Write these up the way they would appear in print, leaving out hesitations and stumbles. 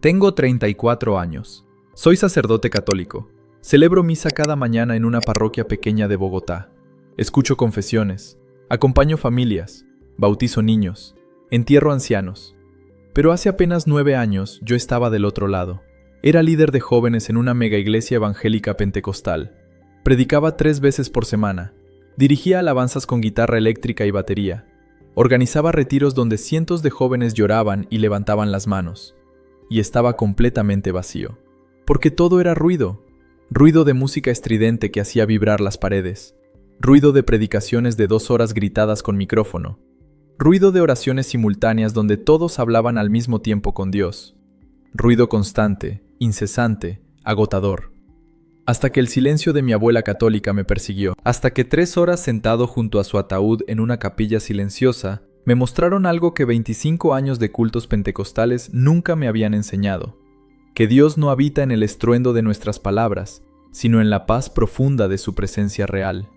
Tengo 34 años. Soy sacerdote católico. Celebro misa cada mañana en una parroquia pequeña de Bogotá. Escucho confesiones, acompaño familias, bautizo niños, entierro ancianos. Pero hace apenas 9 años yo estaba del otro lado. Era líder de jóvenes en una mega iglesia evangélica pentecostal. Predicaba 3 veces por semana. Dirigía alabanzas con guitarra eléctrica y batería. Organizaba retiros donde cientos de jóvenes lloraban y levantaban las manos. Y estaba completamente vacío. Porque todo era ruido. Ruido de música estridente que hacía vibrar las paredes. Ruido de predicaciones de 2 horas gritadas con micrófono. Ruido de oraciones simultáneas donde todos hablaban al mismo tiempo con Dios. Ruido constante, incesante, agotador. Hasta que el silencio de mi abuela católica me persiguió. Hasta que 3 horas sentado junto a su ataúd en una capilla silenciosa, me mostraron algo que 25 años de cultos pentecostales nunca me habían enseñado. Que Dios no habita en el estruendo de nuestras palabras, sino en la paz profunda de su presencia real.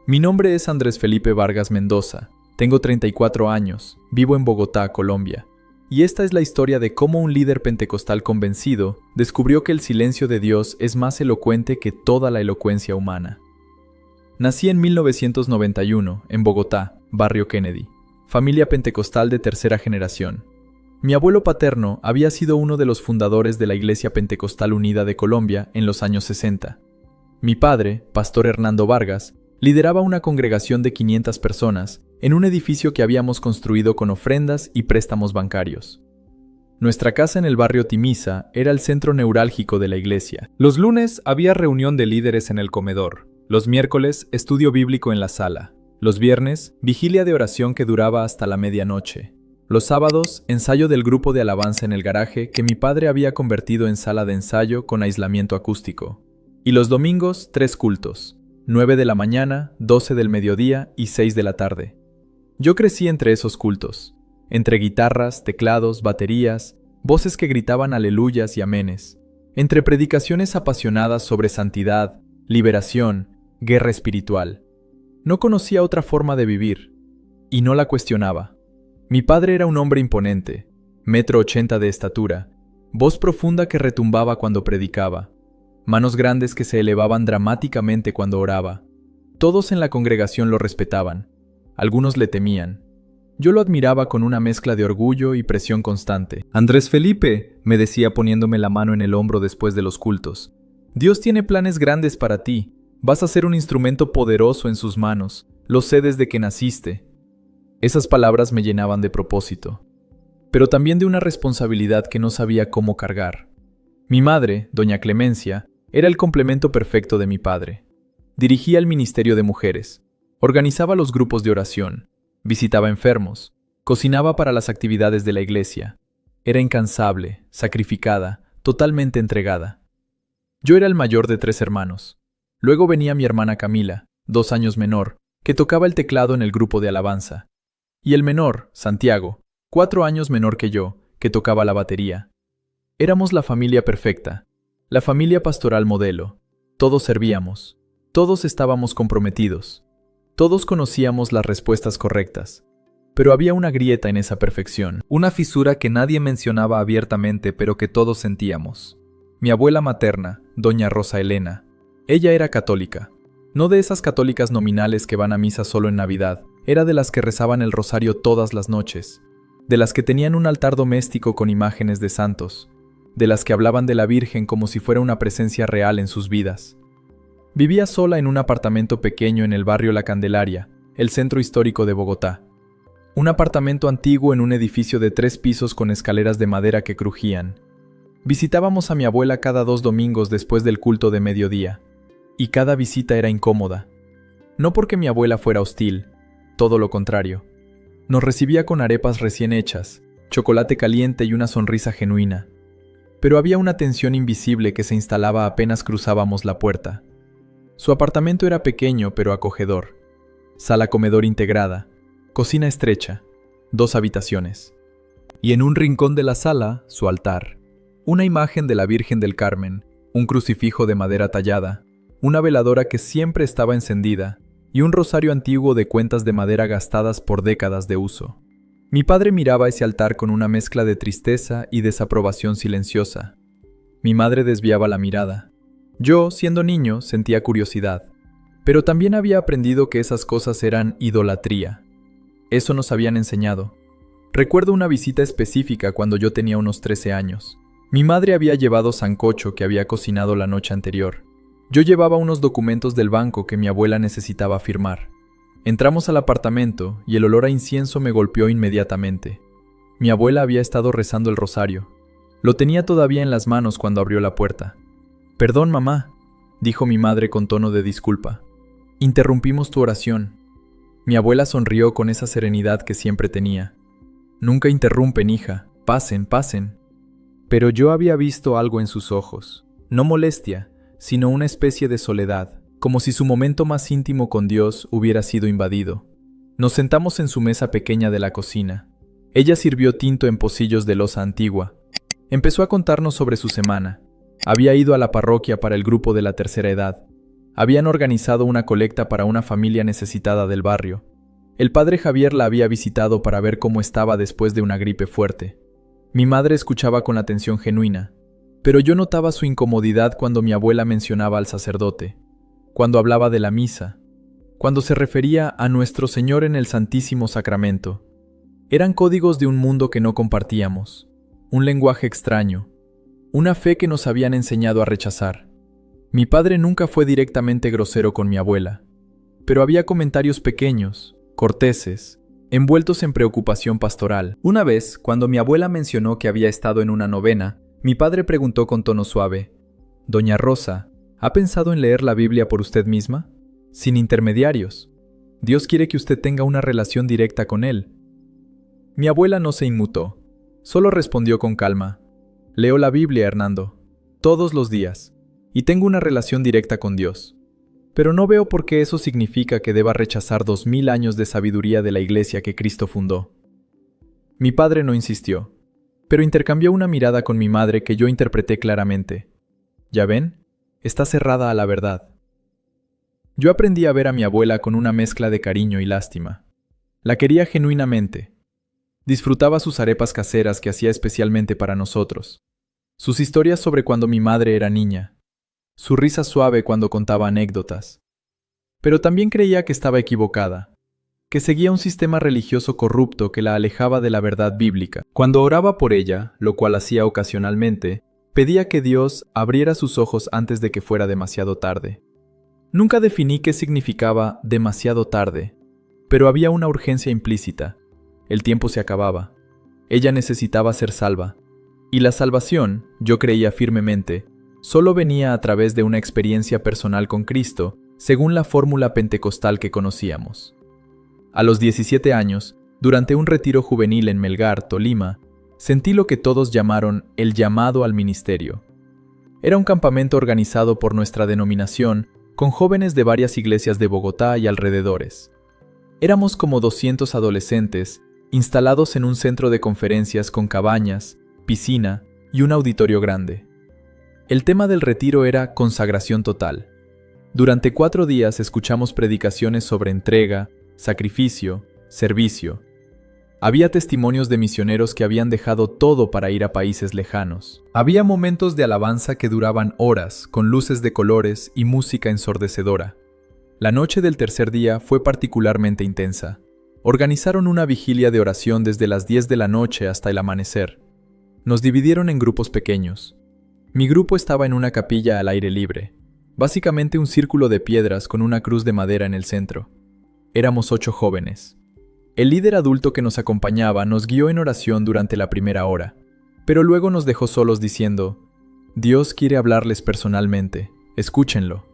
Mi nombre es Andrés Felipe Vargas Mendoza, tengo 34 años, vivo en Bogotá, Colombia, y esta es la historia de cómo un líder pentecostal convencido descubrió que el silencio de Dios es más elocuente que toda la elocuencia humana. Nací en 1991, en Bogotá, barrio Kennedy, familia pentecostal de tercera generación. Mi abuelo paterno había sido uno de los fundadores de la Iglesia Pentecostal Unida de Colombia en los años 60. Mi padre, pastor Hernando Vargas, lideraba una congregación de 500 personas en un edificio que habíamos construido con ofrendas y préstamos bancarios. Nuestra casa en el barrio Timisa era el centro neurálgico de la iglesia. Los lunes había reunión de líderes en el comedor. Los miércoles, estudio bíblico en la sala. Los viernes, vigilia de oración que duraba hasta la medianoche. Los sábados, ensayo del grupo de alabanza en el garaje que mi padre había convertido en sala de ensayo con aislamiento acústico. Y los domingos, 3 cultos. 9 de la mañana, 12 del mediodía y 6 de la tarde. Yo crecí entre esos cultos, entre guitarras, teclados, baterías, voces que gritaban aleluyas y amenes, entre predicaciones apasionadas sobre santidad, liberación, guerra espiritual. No conocía otra forma de vivir, y no la cuestionaba. Mi padre era un hombre imponente, 1,80 m de estatura, voz profunda que retumbaba cuando predicaba, manos grandes que se elevaban dramáticamente cuando oraba. Todos en la congregación lo respetaban. Algunos le temían. Yo lo admiraba con una mezcla de orgullo y presión constante. «Andrés Felipe», me decía poniéndome la mano en el hombro después de los cultos, «Dios tiene planes grandes para ti. Vas a ser un instrumento poderoso en sus manos. Lo sé desde que naciste». Esas palabras me llenaban de propósito, pero también de una responsabilidad que no sabía cómo cargar. Mi madre, doña Clemencia, era el complemento perfecto de mi padre. Dirigía el ministerio de mujeres, organizaba los grupos de oración, visitaba enfermos, cocinaba para las actividades de la iglesia. Era incansable, sacrificada, totalmente entregada. Yo era el mayor de 3 hermanos. Luego venía mi hermana Camila, 2 años menor, que tocaba el teclado en el grupo de alabanza. Y el menor, Santiago, 4 años menor que yo, que tocaba la batería. Éramos la familia perfecta, la familia pastoral modelo. Todos servíamos, todos estábamos comprometidos, todos conocíamos las respuestas correctas. Pero había una grieta en esa perfección, una fisura que nadie mencionaba abiertamente pero que todos sentíamos. Mi abuela materna, doña Rosa Elena, ella era católica. No de esas católicas nominales que van a misa solo en Navidad, era de las que rezaban el rosario todas las noches, de las que tenían un altar doméstico con imágenes de santos, de las que hablaban de la Virgen como si fuera una presencia real en sus vidas. Vivía sola en un apartamento pequeño en el barrio La Candelaria, el centro histórico de Bogotá. Un apartamento antiguo en un edificio de 3 pisos con escaleras de madera que crujían. Visitábamos a mi abuela cada 2 domingos después del culto de mediodía. Y cada visita era incómoda. No porque mi abuela fuera hostil, todo lo contrario. Nos recibía con arepas recién hechas, chocolate caliente y una sonrisa genuina. Pero había una tensión invisible que se instalaba apenas cruzábamos la puerta. Su apartamento era pequeño pero acogedor. Sala-comedor integrada, cocina estrecha, 2 habitaciones. Y en un rincón de la sala, su altar. Una imagen de la Virgen del Carmen, un crucifijo de madera tallada, una veladora que siempre estaba encendida y un rosario antiguo de cuentas de madera gastadas por décadas de uso. Mi padre miraba ese altar con una mezcla de tristeza y desaprobación silenciosa. Mi madre desviaba la mirada. Yo, siendo niño, sentía curiosidad, pero también había aprendido que esas cosas eran idolatría. Eso nos habían enseñado. Recuerdo una visita específica cuando yo tenía unos 13 años. Mi madre había llevado sancocho que había cocinado la noche anterior. Yo llevaba unos documentos del banco que mi abuela necesitaba firmar. Entramos al apartamento y el olor a incienso me golpeó inmediatamente. Mi abuela había estado rezando el rosario. Lo tenía todavía en las manos cuando abrió la puerta. «Perdón, mamá», dijo mi madre con tono de disculpa. «Interrumpimos tu oración». Mi abuela sonrió con esa serenidad que siempre tenía. «Nunca interrumpen, hija. Pasen, pasen». Pero yo había visto algo en sus ojos. No molestia, sino una especie de soledad, como si su momento más íntimo con Dios hubiera sido invadido. Nos sentamos en su mesa pequeña de la cocina. Ella sirvió tinto en pocillos de loza antigua. Empezó a contarnos sobre su semana. Había ido a la parroquia para el grupo de la tercera edad. Habían organizado una colecta para una familia necesitada del barrio. El padre Javier la había visitado para ver cómo estaba después de una gripe fuerte. Mi madre escuchaba con atención genuina, pero yo notaba su incomodidad cuando mi abuela mencionaba al sacerdote, cuando hablaba de la misa, cuando se refería a Nuestro Señor en el Santísimo Sacramento. Eran códigos de un mundo que no compartíamos, un lenguaje extraño, una fe que nos habían enseñado a rechazar. Mi padre nunca fue directamente grosero con mi abuela, pero había comentarios pequeños, corteses, envueltos en preocupación pastoral. Una vez, cuando mi abuela mencionó que había estado en una novena, mi padre preguntó con tono suave: «Doña Rosa, ¿ha pensado en leer la Biblia por usted misma? Sin intermediarios. Dios quiere que usted tenga una relación directa con Él». Mi abuela no se inmutó, solo respondió con calma: «Leo la Biblia, Hernando, todos los días, y tengo una relación directa con Dios. Pero no veo por qué eso significa que deba rechazar 2000 años de sabiduría de la iglesia que Cristo fundó». Mi padre no insistió, pero intercambió una mirada con mi madre que yo interpreté claramente. «¿Ya ven? Está cerrada a la verdad». Yo aprendí a ver a mi abuela con una mezcla de cariño y lástima. La quería genuinamente. Disfrutaba sus arepas caseras que hacía especialmente para nosotros, sus historias sobre cuando mi madre era niña, su risa suave cuando contaba anécdotas. Pero también creía que estaba equivocada, que seguía un sistema religioso corrupto que la alejaba de la verdad bíblica. Cuando oraba por ella, lo cual hacía ocasionalmente, pedía que Dios abriera sus ojos antes de que fuera demasiado tarde. Nunca definí qué significaba demasiado tarde, pero había una urgencia implícita. El tiempo se acababa. Ella necesitaba ser salva. Y la salvación, yo creía firmemente, solo venía a través de una experiencia personal con Cristo, según la fórmula pentecostal que conocíamos. A los 17 años, durante un retiro juvenil en Melgar, Tolima, sentí lo que todos llamaron el llamado al ministerio. Era un campamento organizado por nuestra denominación, con jóvenes de varias iglesias de Bogotá y alrededores. Éramos como 200 adolescentes, instalados en un centro de conferencias con cabañas, piscina y un auditorio grande. El tema del retiro era consagración total. Durante 4 días escuchamos predicaciones sobre entrega, sacrificio, servicio. Había testimonios de misioneros que habían dejado todo para ir a países lejanos. Había momentos de alabanza que duraban horas, con luces de colores y música ensordecedora. La noche del tercer día fue particularmente intensa. Organizaron una vigilia de oración desde las 10 de la noche hasta el amanecer. Nos dividieron en grupos pequeños. Mi grupo estaba en una capilla al aire libre, básicamente un círculo de piedras con una cruz de madera en el centro. Éramos 8 jóvenes. El líder adulto que nos acompañaba nos guió en oración durante la primera hora, pero luego nos dejó solos diciendo: «Dios quiere hablarles personalmente, escúchenlo».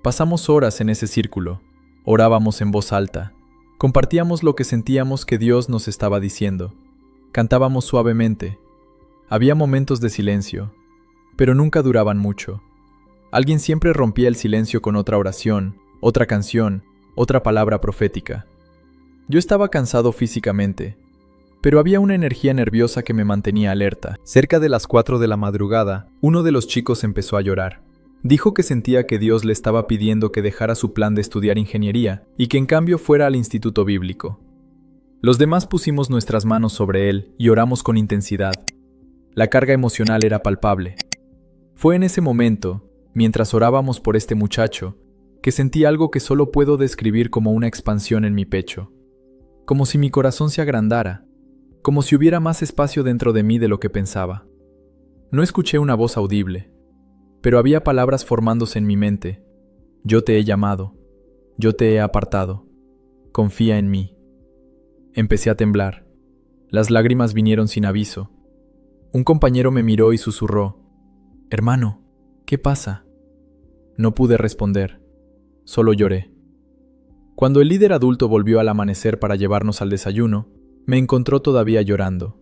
Pasamos horas en ese círculo, orábamos en voz alta, compartíamos lo que sentíamos que Dios nos estaba diciendo, cantábamos suavemente. Había momentos de silencio, pero nunca duraban mucho. Alguien siempre rompía el silencio con otra oración, otra canción, otra palabra profética. Yo estaba cansado físicamente, pero había una energía nerviosa que me mantenía alerta. Cerca de las 4 de la madrugada, uno de los chicos empezó a llorar. Dijo que sentía que Dios le estaba pidiendo que dejara su plan de estudiar ingeniería y que en cambio fuera al instituto bíblico. Los demás pusimos nuestras manos sobre él y oramos con intensidad. La carga emocional era palpable. Fue en ese momento, mientras orábamos por este muchacho, que sentí algo que solo puedo describir como una expansión en mi pecho. Como si mi corazón se agrandara, como si hubiera más espacio dentro de mí de lo que pensaba. No escuché una voz audible, pero había palabras formándose en mi mente. Yo te he llamado, yo te he apartado, confía en mí. Empecé a temblar. Las lágrimas vinieron sin aviso. Un compañero me miró y susurró: «Hermano, ¿qué pasa?». No pude responder, solo lloré. Cuando el líder adulto volvió al amanecer para llevarnos al desayuno, me encontró todavía llorando.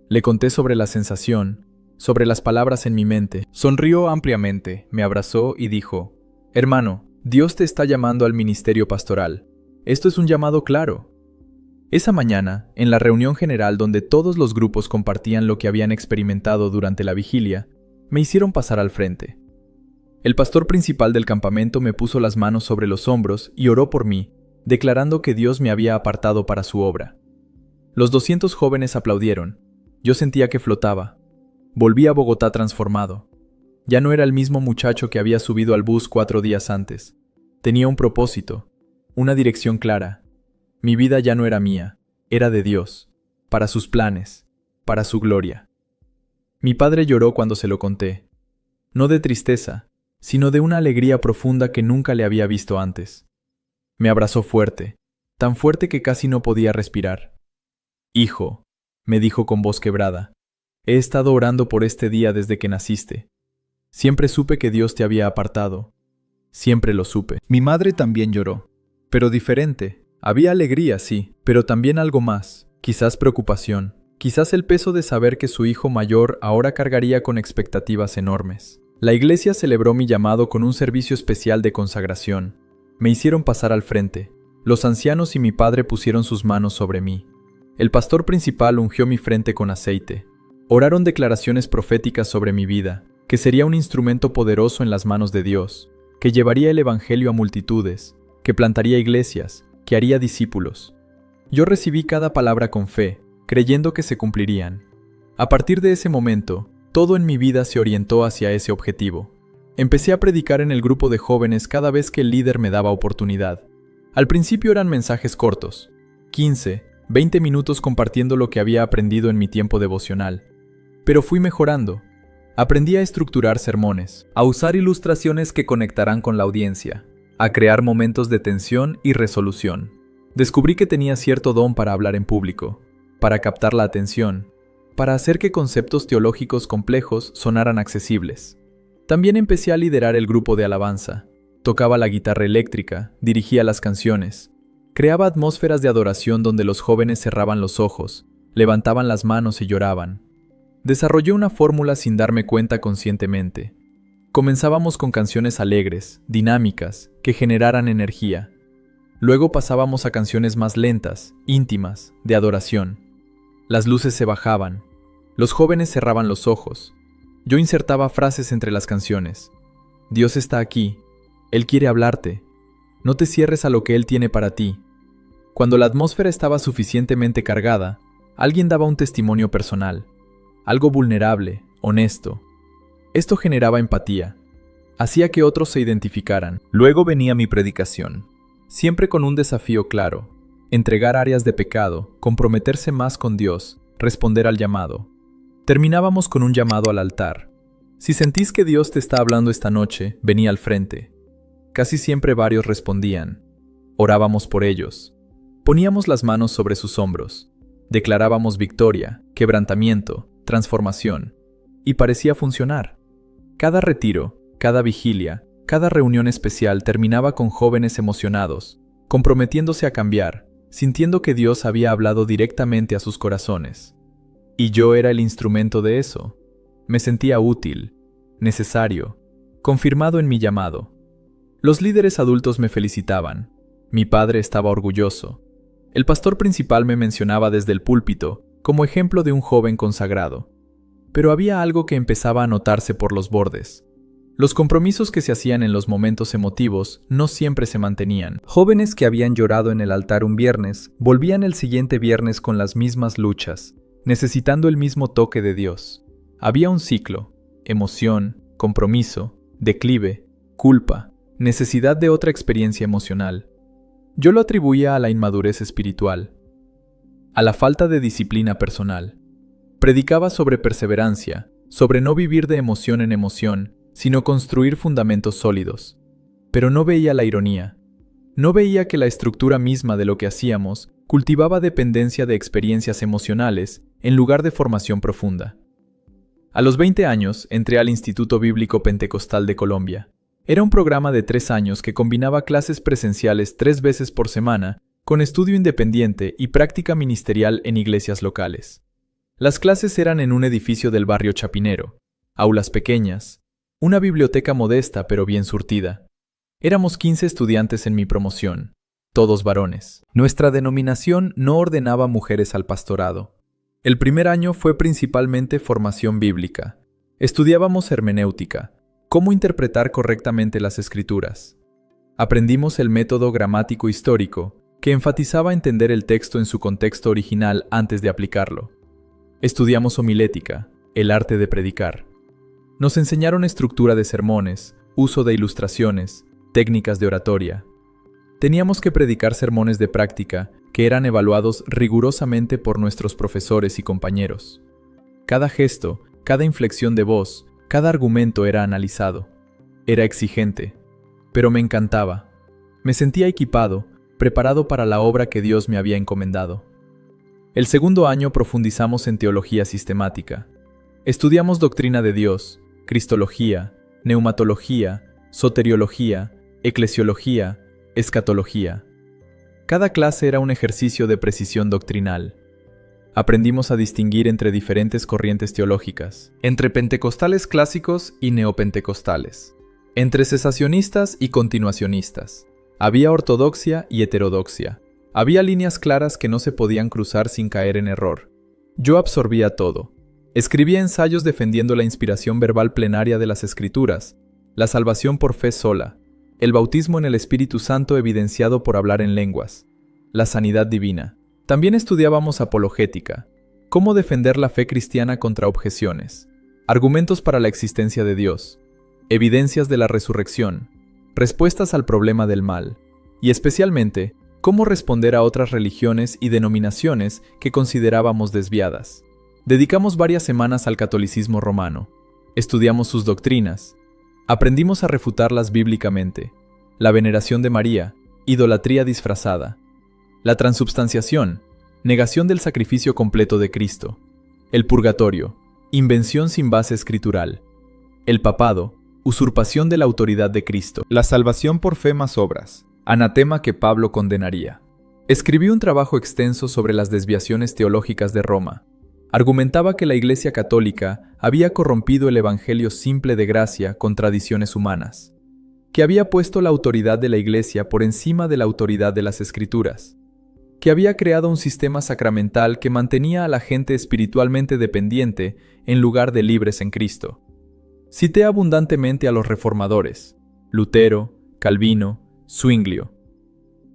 Le conté sobre la sensación, sobre las palabras en mi mente. Sonrió ampliamente, me abrazó y dijo: «Hermano, Dios te está llamando al ministerio pastoral. Esto es un llamado claro». Esa mañana, en la reunión general donde todos los grupos compartían lo que habían experimentado durante la vigilia, me hicieron pasar al frente. El pastor principal del campamento me puso las manos sobre los hombros y oró por mí, declarando que Dios me había apartado para su obra. Los 200 jóvenes aplaudieron. Yo sentía que flotaba. Volví a Bogotá transformado. Ya no era el mismo muchacho que había subido al bus 4 días antes. Tenía un propósito, una dirección clara. Mi vida ya no era mía, era de Dios, para sus planes, para su gloria. Mi padre lloró cuando se lo conté. No de tristeza, sino de una alegría profunda que nunca le había visto antes. Me abrazó fuerte, tan fuerte que casi no podía respirar. «Hijo», me dijo con voz quebrada, «he estado orando por este día desde que naciste. Siempre supe que Dios te había apartado. Siempre lo supe». Mi madre también lloró, pero diferente. Había alegría, sí, pero también algo más, quizás preocupación, quizás el peso de saber que su hijo mayor ahora cargaría con expectativas enormes. La iglesia celebró mi llamado con un servicio especial de consagración. Me hicieron pasar al frente. Los ancianos y mi padre pusieron sus manos sobre mí. El pastor principal ungió mi frente con aceite. Oraron declaraciones proféticas sobre mi vida, que sería un instrumento poderoso en las manos de Dios, que llevaría el evangelio a multitudes, que plantaría iglesias, que haría discípulos. Yo recibí cada palabra con fe, creyendo que se cumplirían. A partir de ese momento, todo en mi vida se orientó hacia ese objetivo. Empecé a predicar en el grupo de jóvenes cada vez que el líder me daba oportunidad. Al principio eran mensajes cortos, 15, 20 minutos compartiendo lo que había aprendido en mi tiempo devocional. Pero fui mejorando. Aprendí a estructurar sermones, a usar ilustraciones que conectarán con la audiencia, a crear momentos de tensión y resolución. Descubrí que tenía cierto don para hablar en público, para captar la atención, para hacer que conceptos teológicos complejos sonaran accesibles. También empecé a liderar el grupo de alabanza. Tocaba la guitarra eléctrica, dirigía las canciones, creaba atmósferas de adoración donde los jóvenes cerraban los ojos, levantaban las manos y lloraban. Desarrollé una fórmula sin darme cuenta conscientemente. Comenzábamos con canciones alegres, dinámicas, que generaran energía. Luego pasábamos a canciones más lentas, íntimas, de adoración. Las luces se bajaban. Los jóvenes cerraban los ojos. Yo insertaba frases entre las canciones. Dios está aquí. Él quiere hablarte. No te cierres a lo que Él tiene para ti. Cuando la atmósfera estaba suficientemente cargada, alguien daba un testimonio personal. Algo vulnerable, honesto. Esto generaba empatía. Hacía que otros se identificaran. Luego venía mi predicación. Siempre con un desafío claro. Entregar áreas de pecado, comprometerse más con Dios, responder al llamado. Terminábamos con un llamado al altar. Si sentís que Dios te está hablando esta noche, vení al frente. Casi siempre varios respondían. Orábamos por ellos. Poníamos las manos sobre sus hombros. Declarábamos victoria, quebrantamiento, transformación. Y parecía funcionar. Cada retiro, cada vigilia, cada reunión especial terminaba con jóvenes emocionados, comprometiéndose a cambiar, sintiendo que Dios había hablado directamente a sus corazones. Y yo era el instrumento de eso. Me sentía útil, necesario, confirmado en mi llamado. Los líderes adultos me felicitaban. Mi padre estaba orgulloso. El pastor principal me mencionaba desde el púlpito como ejemplo de un joven consagrado. Pero había algo que empezaba a notarse por los bordes. Los compromisos que se hacían en los momentos emotivos no siempre se mantenían. Jóvenes que habían llorado en el altar un viernes volvían el siguiente viernes con las mismas luchas, necesitando el mismo toque de Dios. Había un ciclo: emoción, compromiso, declive, culpa, necesidad de otra experiencia emocional. Yo lo atribuía a la inmadurez espiritual, a la falta de disciplina personal. Predicaba sobre perseverancia, sobre no vivir de emoción en emoción, sino construir fundamentos sólidos. Pero no veía la ironía. No veía que la estructura misma de lo que hacíamos cultivaba dependencia de experiencias emocionales en lugar de formación profunda. A los 20 años entré al Instituto Bíblico Pentecostal de Colombia. Era un programa de 3 años que combinaba clases presenciales 3 veces por semana con estudio independiente y práctica ministerial en iglesias locales. Las clases eran en un edificio del barrio Chapinero, aulas pequeñas, una biblioteca modesta pero bien surtida. Éramos 15 estudiantes en mi promoción, todos varones. Nuestra denominación no ordenaba mujeres al pastorado. El primer año fue principalmente formación bíblica. Estudiábamos hermenéutica, cómo interpretar correctamente las escrituras. Aprendimos el método gramático histórico, que enfatizaba entender el texto en su contexto original antes de aplicarlo. Estudiamos homilética, el arte de predicar. Nos enseñaron estructura de sermones, uso de ilustraciones, técnicas de oratoria. Teníamos que predicar sermones de práctica que eran evaluados rigurosamente por nuestros profesores y compañeros. Cada gesto, cada inflexión de voz, cada argumento era analizado. Era exigente, pero me encantaba. Me sentía equipado, preparado para la obra que Dios me había encomendado. El segundo año profundizamos en teología sistemática. Estudiamos doctrina de Dios, cristología, neumatología, soteriología, eclesiología, escatología. Cada clase era un ejercicio de precisión doctrinal. Aprendimos a distinguir entre diferentes corrientes teológicas, entre pentecostales clásicos y neopentecostales, entre cesacionistas y continuacionistas. Había ortodoxia y heterodoxia. Había líneas claras que no se podían cruzar sin caer en error. Yo absorbía todo. Escribía ensayos defendiendo la inspiración verbal plenaria de las Escrituras, la salvación por fe sola, el bautismo en el Espíritu Santo evidenciado por hablar en lenguas, la sanidad divina. También estudiábamos apologética, cómo defender la fe cristiana contra objeciones, argumentos para la existencia de Dios, evidencias de la resurrección, respuestas al problema del mal, y especialmente, cómo responder a otras religiones y denominaciones que considerábamos desviadas. Dedicamos varias semanas al catolicismo romano. Estudiamos sus doctrinas. Aprendimos a refutarlas bíblicamente. La veneración de María, idolatría disfrazada. La transubstanciación, negación del sacrificio completo de Cristo. El purgatorio, invención sin base escritural. El papado, usurpación de la autoridad de Cristo. La salvación por fe más obras, anatema que Pablo condenaría. Escribí un trabajo extenso sobre las desviaciones teológicas de Roma. Argumentaba que la Iglesia Católica había corrompido el Evangelio simple de gracia con tradiciones humanas, que había puesto la autoridad de la Iglesia por encima de la autoridad de las Escrituras, que había creado un sistema sacramental que mantenía a la gente espiritualmente dependiente en lugar de libres en Cristo. Cité abundantemente a los reformadores, Lutero, Calvino, Zwinglio.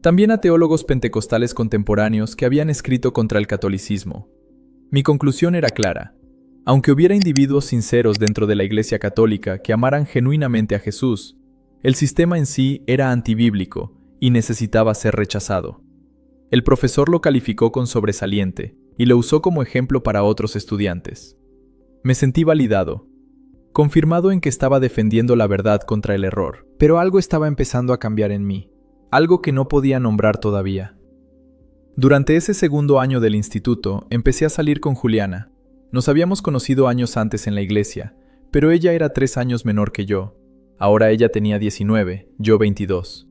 También a teólogos pentecostales contemporáneos que habían escrito contra el catolicismo. Mi conclusión era clara. Aunque hubiera individuos sinceros dentro de la Iglesia Católica que amaran genuinamente a Jesús, el sistema en sí era antibíblico y necesitaba ser rechazado. El profesor lo calificó con sobresaliente y lo usó como ejemplo para otros estudiantes. Me sentí validado, confirmado en que estaba defendiendo la verdad contra el error, pero algo estaba empezando a cambiar en mí, algo que no podía nombrar todavía. Durante ese segundo año del instituto, empecé a salir con Juliana. Nos habíamos conocido años antes en la iglesia, pero ella era 3 años menor que yo. Ahora ella tenía 19, yo 22.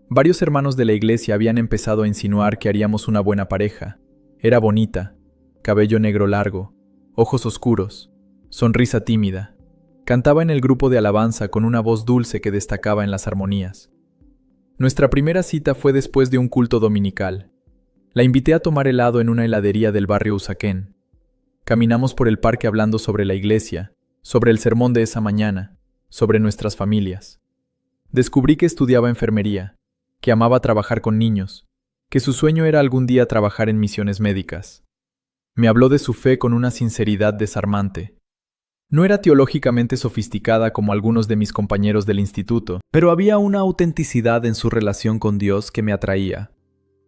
Varios hermanos de la iglesia habían empezado a insinuar que haríamos una buena pareja. Era bonita, cabello negro largo, ojos oscuros, sonrisa tímida. Cantaba en el grupo de alabanza con una voz dulce que destacaba en las armonías. Nuestra primera cita fue después de un culto dominical. La invité a tomar helado en una heladería del barrio Usaquén. Caminamos por el parque hablando sobre la iglesia, sobre el sermón de esa mañana. sobre nuestras familias. Descubrí que estudiaba enfermería, que amaba trabajar con niños, que su sueño era algún día trabajar en misiones médicas. Me habló de su fe con una sinceridad desarmante. No era teológicamente sofisticada como algunos de mis compañeros del instituto, pero había una autenticidad en su relación con Dios que me atraía.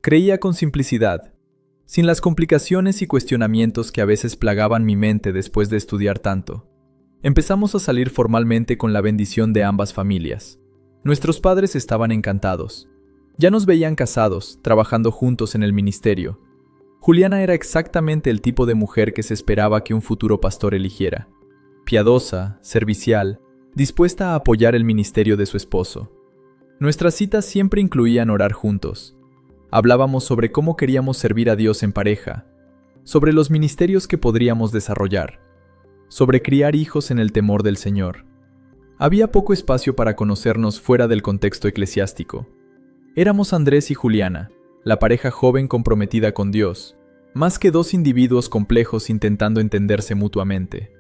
Creía con simplicidad, sin las complicaciones y cuestionamientos que a veces plagaban mi mente después de estudiar tanto. Empezamos a salir formalmente con la bendición de ambas familias. Nuestros padres estaban encantados. Ya nos veían casados, trabajando juntos en el ministerio. Juliana era exactamente el tipo de mujer que se esperaba que un futuro pastor eligiera. Piadosa, servicial, dispuesta a apoyar el ministerio de su esposo. Nuestras citas siempre incluían orar juntos. Hablábamos sobre cómo queríamos servir a Dios en pareja, sobre los ministerios que podríamos desarrollar, sobre criar hijos en el temor del Señor. Había poco espacio para conocernos fuera del contexto eclesiástico. Éramos Andrés y Juliana, la pareja joven comprometida con Dios, más que dos individuos complejos intentando entenderse mutuamente.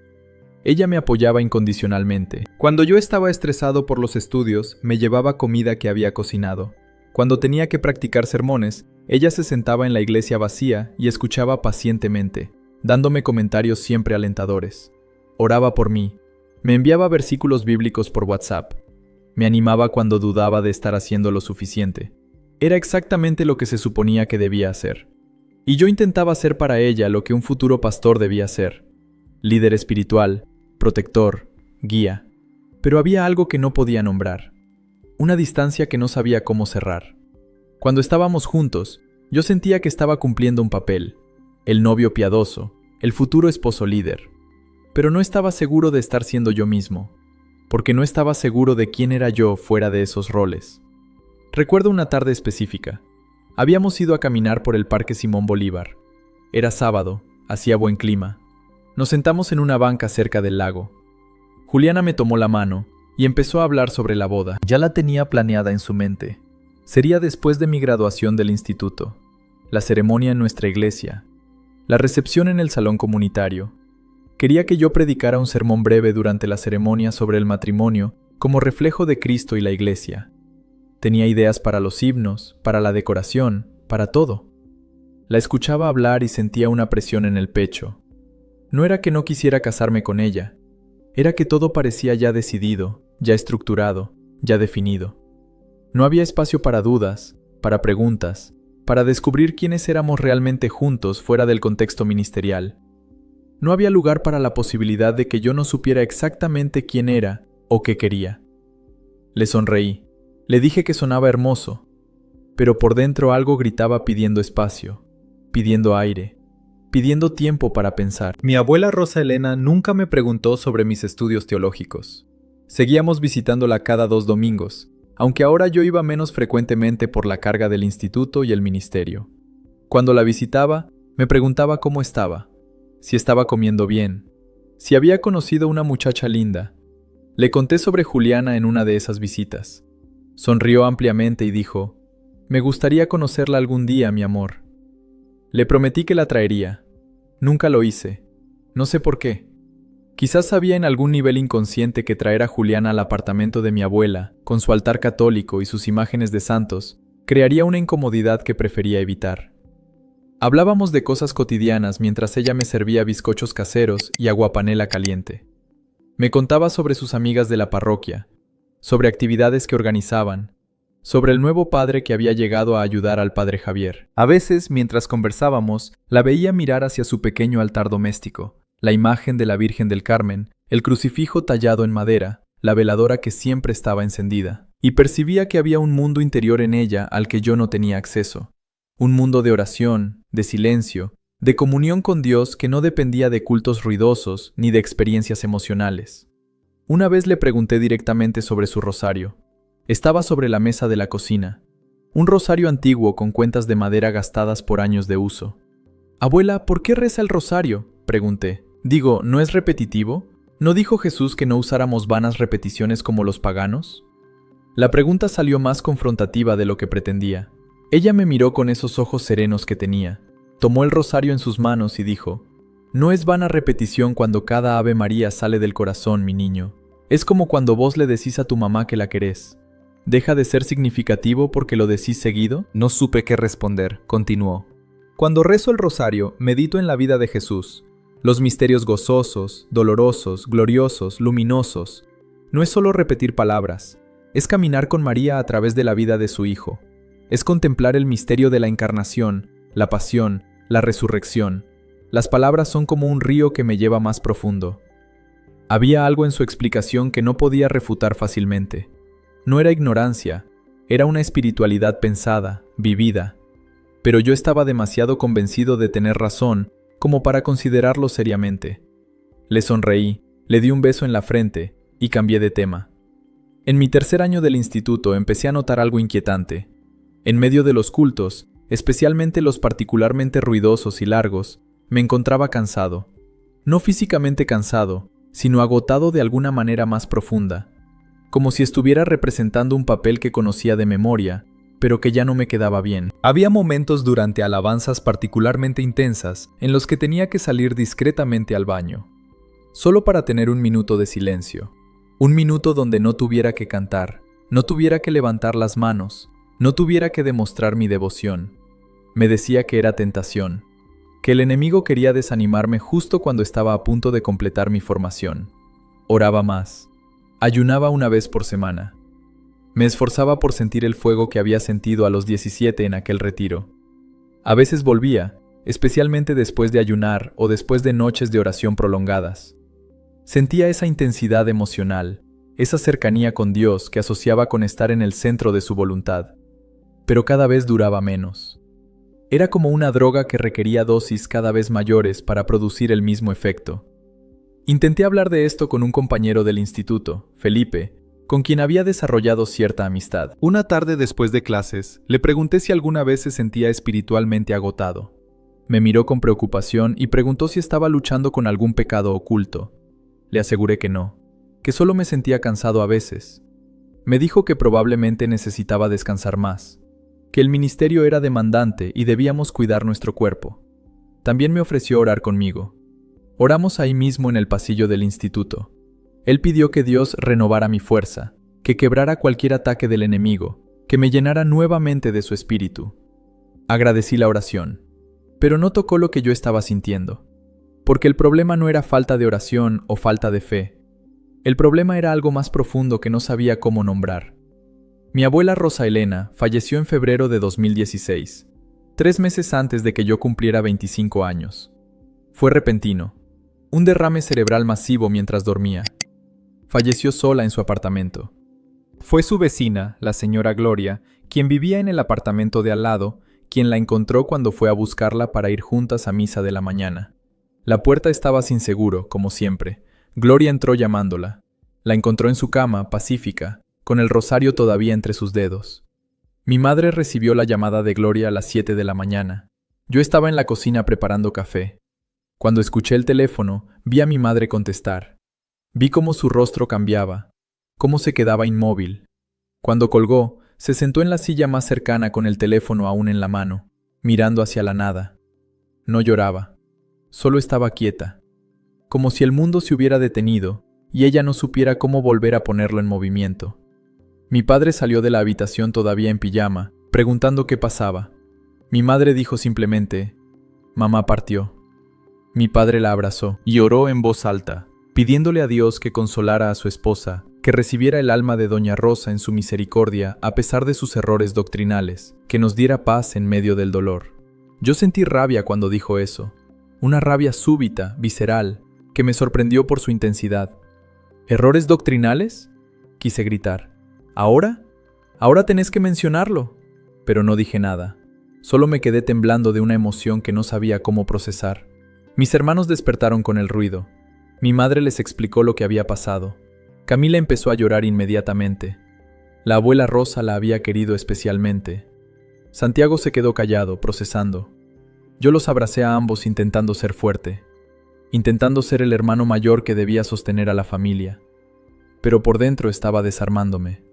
Ella me apoyaba incondicionalmente. Cuando yo estaba estresado por los estudios, me llevaba comida que había cocinado. Cuando tenía que practicar sermones, ella se sentaba en la iglesia vacía y escuchaba pacientemente, dándome comentarios siempre alentadores. Oraba por mí. Me enviaba versículos bíblicos por WhatsApp. Me animaba cuando dudaba de estar haciendo lo suficiente. Era exactamente lo que se suponía que debía hacer. Y yo intentaba hacer para ella lo que un futuro pastor debía ser. Líder espiritual, protector, guía. Pero había algo que no podía nombrar. Una distancia que no sabía cómo cerrar. Cuando estábamos juntos, yo sentía que estaba cumpliendo un papel. El novio piadoso, el futuro esposo líder. Pero no estaba seguro de estar siendo yo mismo, porque no estaba seguro de quién era yo fuera de esos roles. Recuerdo una tarde específica. Habíamos ido a caminar por el Parque Simón Bolívar. Era sábado, hacía buen clima. Nos sentamos en una banca cerca del lago. Juliana me tomó la mano y empezó a hablar sobre la boda. Ya la tenía planeada en su mente. Sería después de mi graduación del instituto, la ceremonia en nuestra iglesia, la recepción en el salón comunitario. Quería que yo predicara un sermón breve durante la ceremonia sobre el matrimonio como reflejo de Cristo y la iglesia. Tenía ideas para los himnos, para la decoración, para todo. La escuchaba hablar y sentía una presión en el pecho. No era que no quisiera casarme con ella, era que todo parecía ya decidido, ya estructurado, ya definido. No había espacio para dudas, para preguntas, para descubrir quiénes éramos realmente juntos fuera del contexto ministerial. No había lugar para la posibilidad de que yo no supiera exactamente quién era o qué quería. Le sonreí. Le dije que sonaba hermoso, pero por dentro algo gritaba pidiendo espacio, pidiendo aire, pidiendo tiempo para pensar. Mi abuela Rosa Elena nunca me preguntó sobre mis estudios teológicos. Seguíamos visitándola cada 2 domingos, aunque ahora yo iba menos frecuentemente por la carga del instituto y el ministerio. Cuando la visitaba, me preguntaba cómo estaba, si estaba comiendo bien, si había conocido una muchacha linda. Le conté sobre Juliana en una de esas visitas. Sonrió ampliamente y dijo, «Me gustaría conocerla algún día, mi amor». Le prometí que la traería. Nunca lo hice. No sé por qué. Quizás sabía en algún nivel inconsciente que traer a Juliana al apartamento de mi abuela, con su altar católico y sus imágenes de santos, crearía una incomodidad que prefería evitar. Hablábamos de cosas cotidianas mientras ella me servía bizcochos caseros y aguapanela caliente. Me contaba sobre sus amigas de la parroquia, sobre actividades que organizaban, sobre el nuevo padre que había llegado a ayudar al padre Javier. A veces, mientras conversábamos, la veía mirar hacia su pequeño altar doméstico, la imagen de la Virgen del Carmen, el crucifijo tallado en madera, la veladora que siempre estaba encendida, y percibía que había un mundo interior en ella al que yo no tenía acceso. Un mundo de oración, de silencio, de comunión con Dios que no dependía de cultos ruidosos ni de experiencias emocionales. Una vez le pregunté directamente sobre su rosario. Estaba sobre la mesa de la cocina. Un rosario antiguo con cuentas de madera gastadas por años de uso. «Abuela, ¿por qué reza el rosario?», pregunté. «Digo, ¿no es repetitivo? ¿No dijo Jesús que no usáramos vanas repeticiones como los paganos?». La pregunta salió más confrontativa de lo que pretendía. Ella me miró con esos ojos serenos que tenía. Tomó el rosario en sus manos y dijo, «No es vana repetición cuando cada Ave María sale del corazón, mi niño. Es como cuando vos le decís a tu mamá que la querés. ¿Deja de ser significativo porque lo decís seguido? No supe qué responder, continuó. Cuando rezo el rosario, medito en la vida de Jesús. Los misterios gozosos, dolorosos, gloriosos, luminosos. No es solo repetir palabras, es caminar con María a través de la vida de su Hijo. Es contemplar el misterio de la encarnación, la pasión, la resurrección. Las palabras son como un río que me lleva más profundo. Había algo en su explicación que no podía refutar fácilmente. No era ignorancia, era una espiritualidad pensada, vivida. Pero yo estaba demasiado convencido de tener razón como para considerarlo seriamente. Le sonreí, le di un beso en la frente y cambié de tema. En mi tercer año del instituto empecé a notar algo inquietante. En medio de los cultos, especialmente los particularmente ruidosos y largos, me encontraba cansado. No físicamente cansado, sino agotado de alguna manera más profunda. Como si estuviera representando un papel que conocía de memoria, pero que ya no me quedaba bien. Había momentos durante alabanzas particularmente intensas en los que tenía que salir discretamente al baño, solo para tener un minuto de silencio. Un minuto donde no tuviera que cantar, no tuviera que levantar las manos, no tuviera que demostrar mi devoción. Me decía que era tentación, que el enemigo quería desanimarme justo cuando estaba a punto de completar mi formación. Oraba más. Ayunaba una vez por semana. Me esforzaba por sentir el fuego que había sentido a los 17 en aquel retiro. A veces volvía, especialmente después de ayunar o después de noches de oración prolongadas. Sentía esa intensidad emocional, esa cercanía con Dios que asociaba con estar en el centro de su voluntad. Pero cada vez duraba menos. Era como una droga que requería dosis cada vez mayores para producir el mismo efecto. Intenté hablar de esto con un compañero del instituto, Felipe, con quien había desarrollado cierta amistad. Una tarde después de clases, le pregunté si alguna vez se sentía espiritualmente agotado. Me miró con preocupación y preguntó si estaba luchando con algún pecado oculto. Le aseguré que no, que solo me sentía cansado a veces. Me dijo que probablemente necesitaba descansar más, que el ministerio era demandante y debíamos cuidar nuestro cuerpo. También me ofreció orar conmigo. Oramos ahí mismo en el pasillo del instituto. Él pidió que Dios renovara mi fuerza, que quebrara cualquier ataque del enemigo, que me llenara nuevamente de su espíritu. Agradecí la oración, pero no tocó lo que yo estaba sintiendo, porque el problema no era falta de oración o falta de fe. El problema era algo más profundo que no sabía cómo nombrar. Mi abuela Rosa Elena falleció en febrero de 2016, 3 meses antes de que yo cumpliera 25 años. Fue repentino, un derrame cerebral masivo mientras dormía. Falleció sola en su apartamento. Fue su vecina, la señora Gloria, quien vivía en el apartamento de al lado, quien la encontró cuando fue a buscarla para ir juntas a misa de la mañana. La puerta estaba sin seguro, como siempre. Gloria entró llamándola. La encontró en su cama, pacífica, con el rosario todavía entre sus dedos. Mi madre recibió la llamada de Gloria a las 7 de la mañana. Yo estaba en la cocina preparando café. Cuando escuché el teléfono, vi a mi madre contestar. Vi cómo su rostro cambiaba, cómo se quedaba inmóvil. Cuando colgó, se sentó en la silla más cercana con el teléfono aún en la mano, mirando hacia la nada. No lloraba, solo estaba quieta, como si el mundo se hubiera detenido y ella no supiera cómo volver a ponerlo en movimiento. Mi padre salió de la habitación todavía en pijama, preguntando qué pasaba. Mi madre dijo simplemente, «Mamá partió». Mi padre la abrazó y oró en voz alta, pidiéndole a Dios que consolara a su esposa, que recibiera el alma de Doña Rosa en su misericordia a pesar de sus errores doctrinales, que nos diera paz en medio del dolor. Yo sentí rabia cuando dijo eso, una rabia súbita, visceral, que me sorprendió por su intensidad. ¿Errores doctrinales?, quise gritar. ¿Ahora? Ahora tenés que mencionarlo. Pero no dije nada, solo me quedé temblando de una emoción que no sabía cómo procesar. Mis hermanos despertaron con el ruido. Mi madre les explicó lo que había pasado. Camila empezó a llorar inmediatamente. La abuela Rosa la había querido especialmente. Santiago se quedó callado, procesando. Yo los abracé a ambos intentando ser fuerte, intentando ser el hermano mayor que debía sostener a la familia. Pero por dentro estaba desarmándome.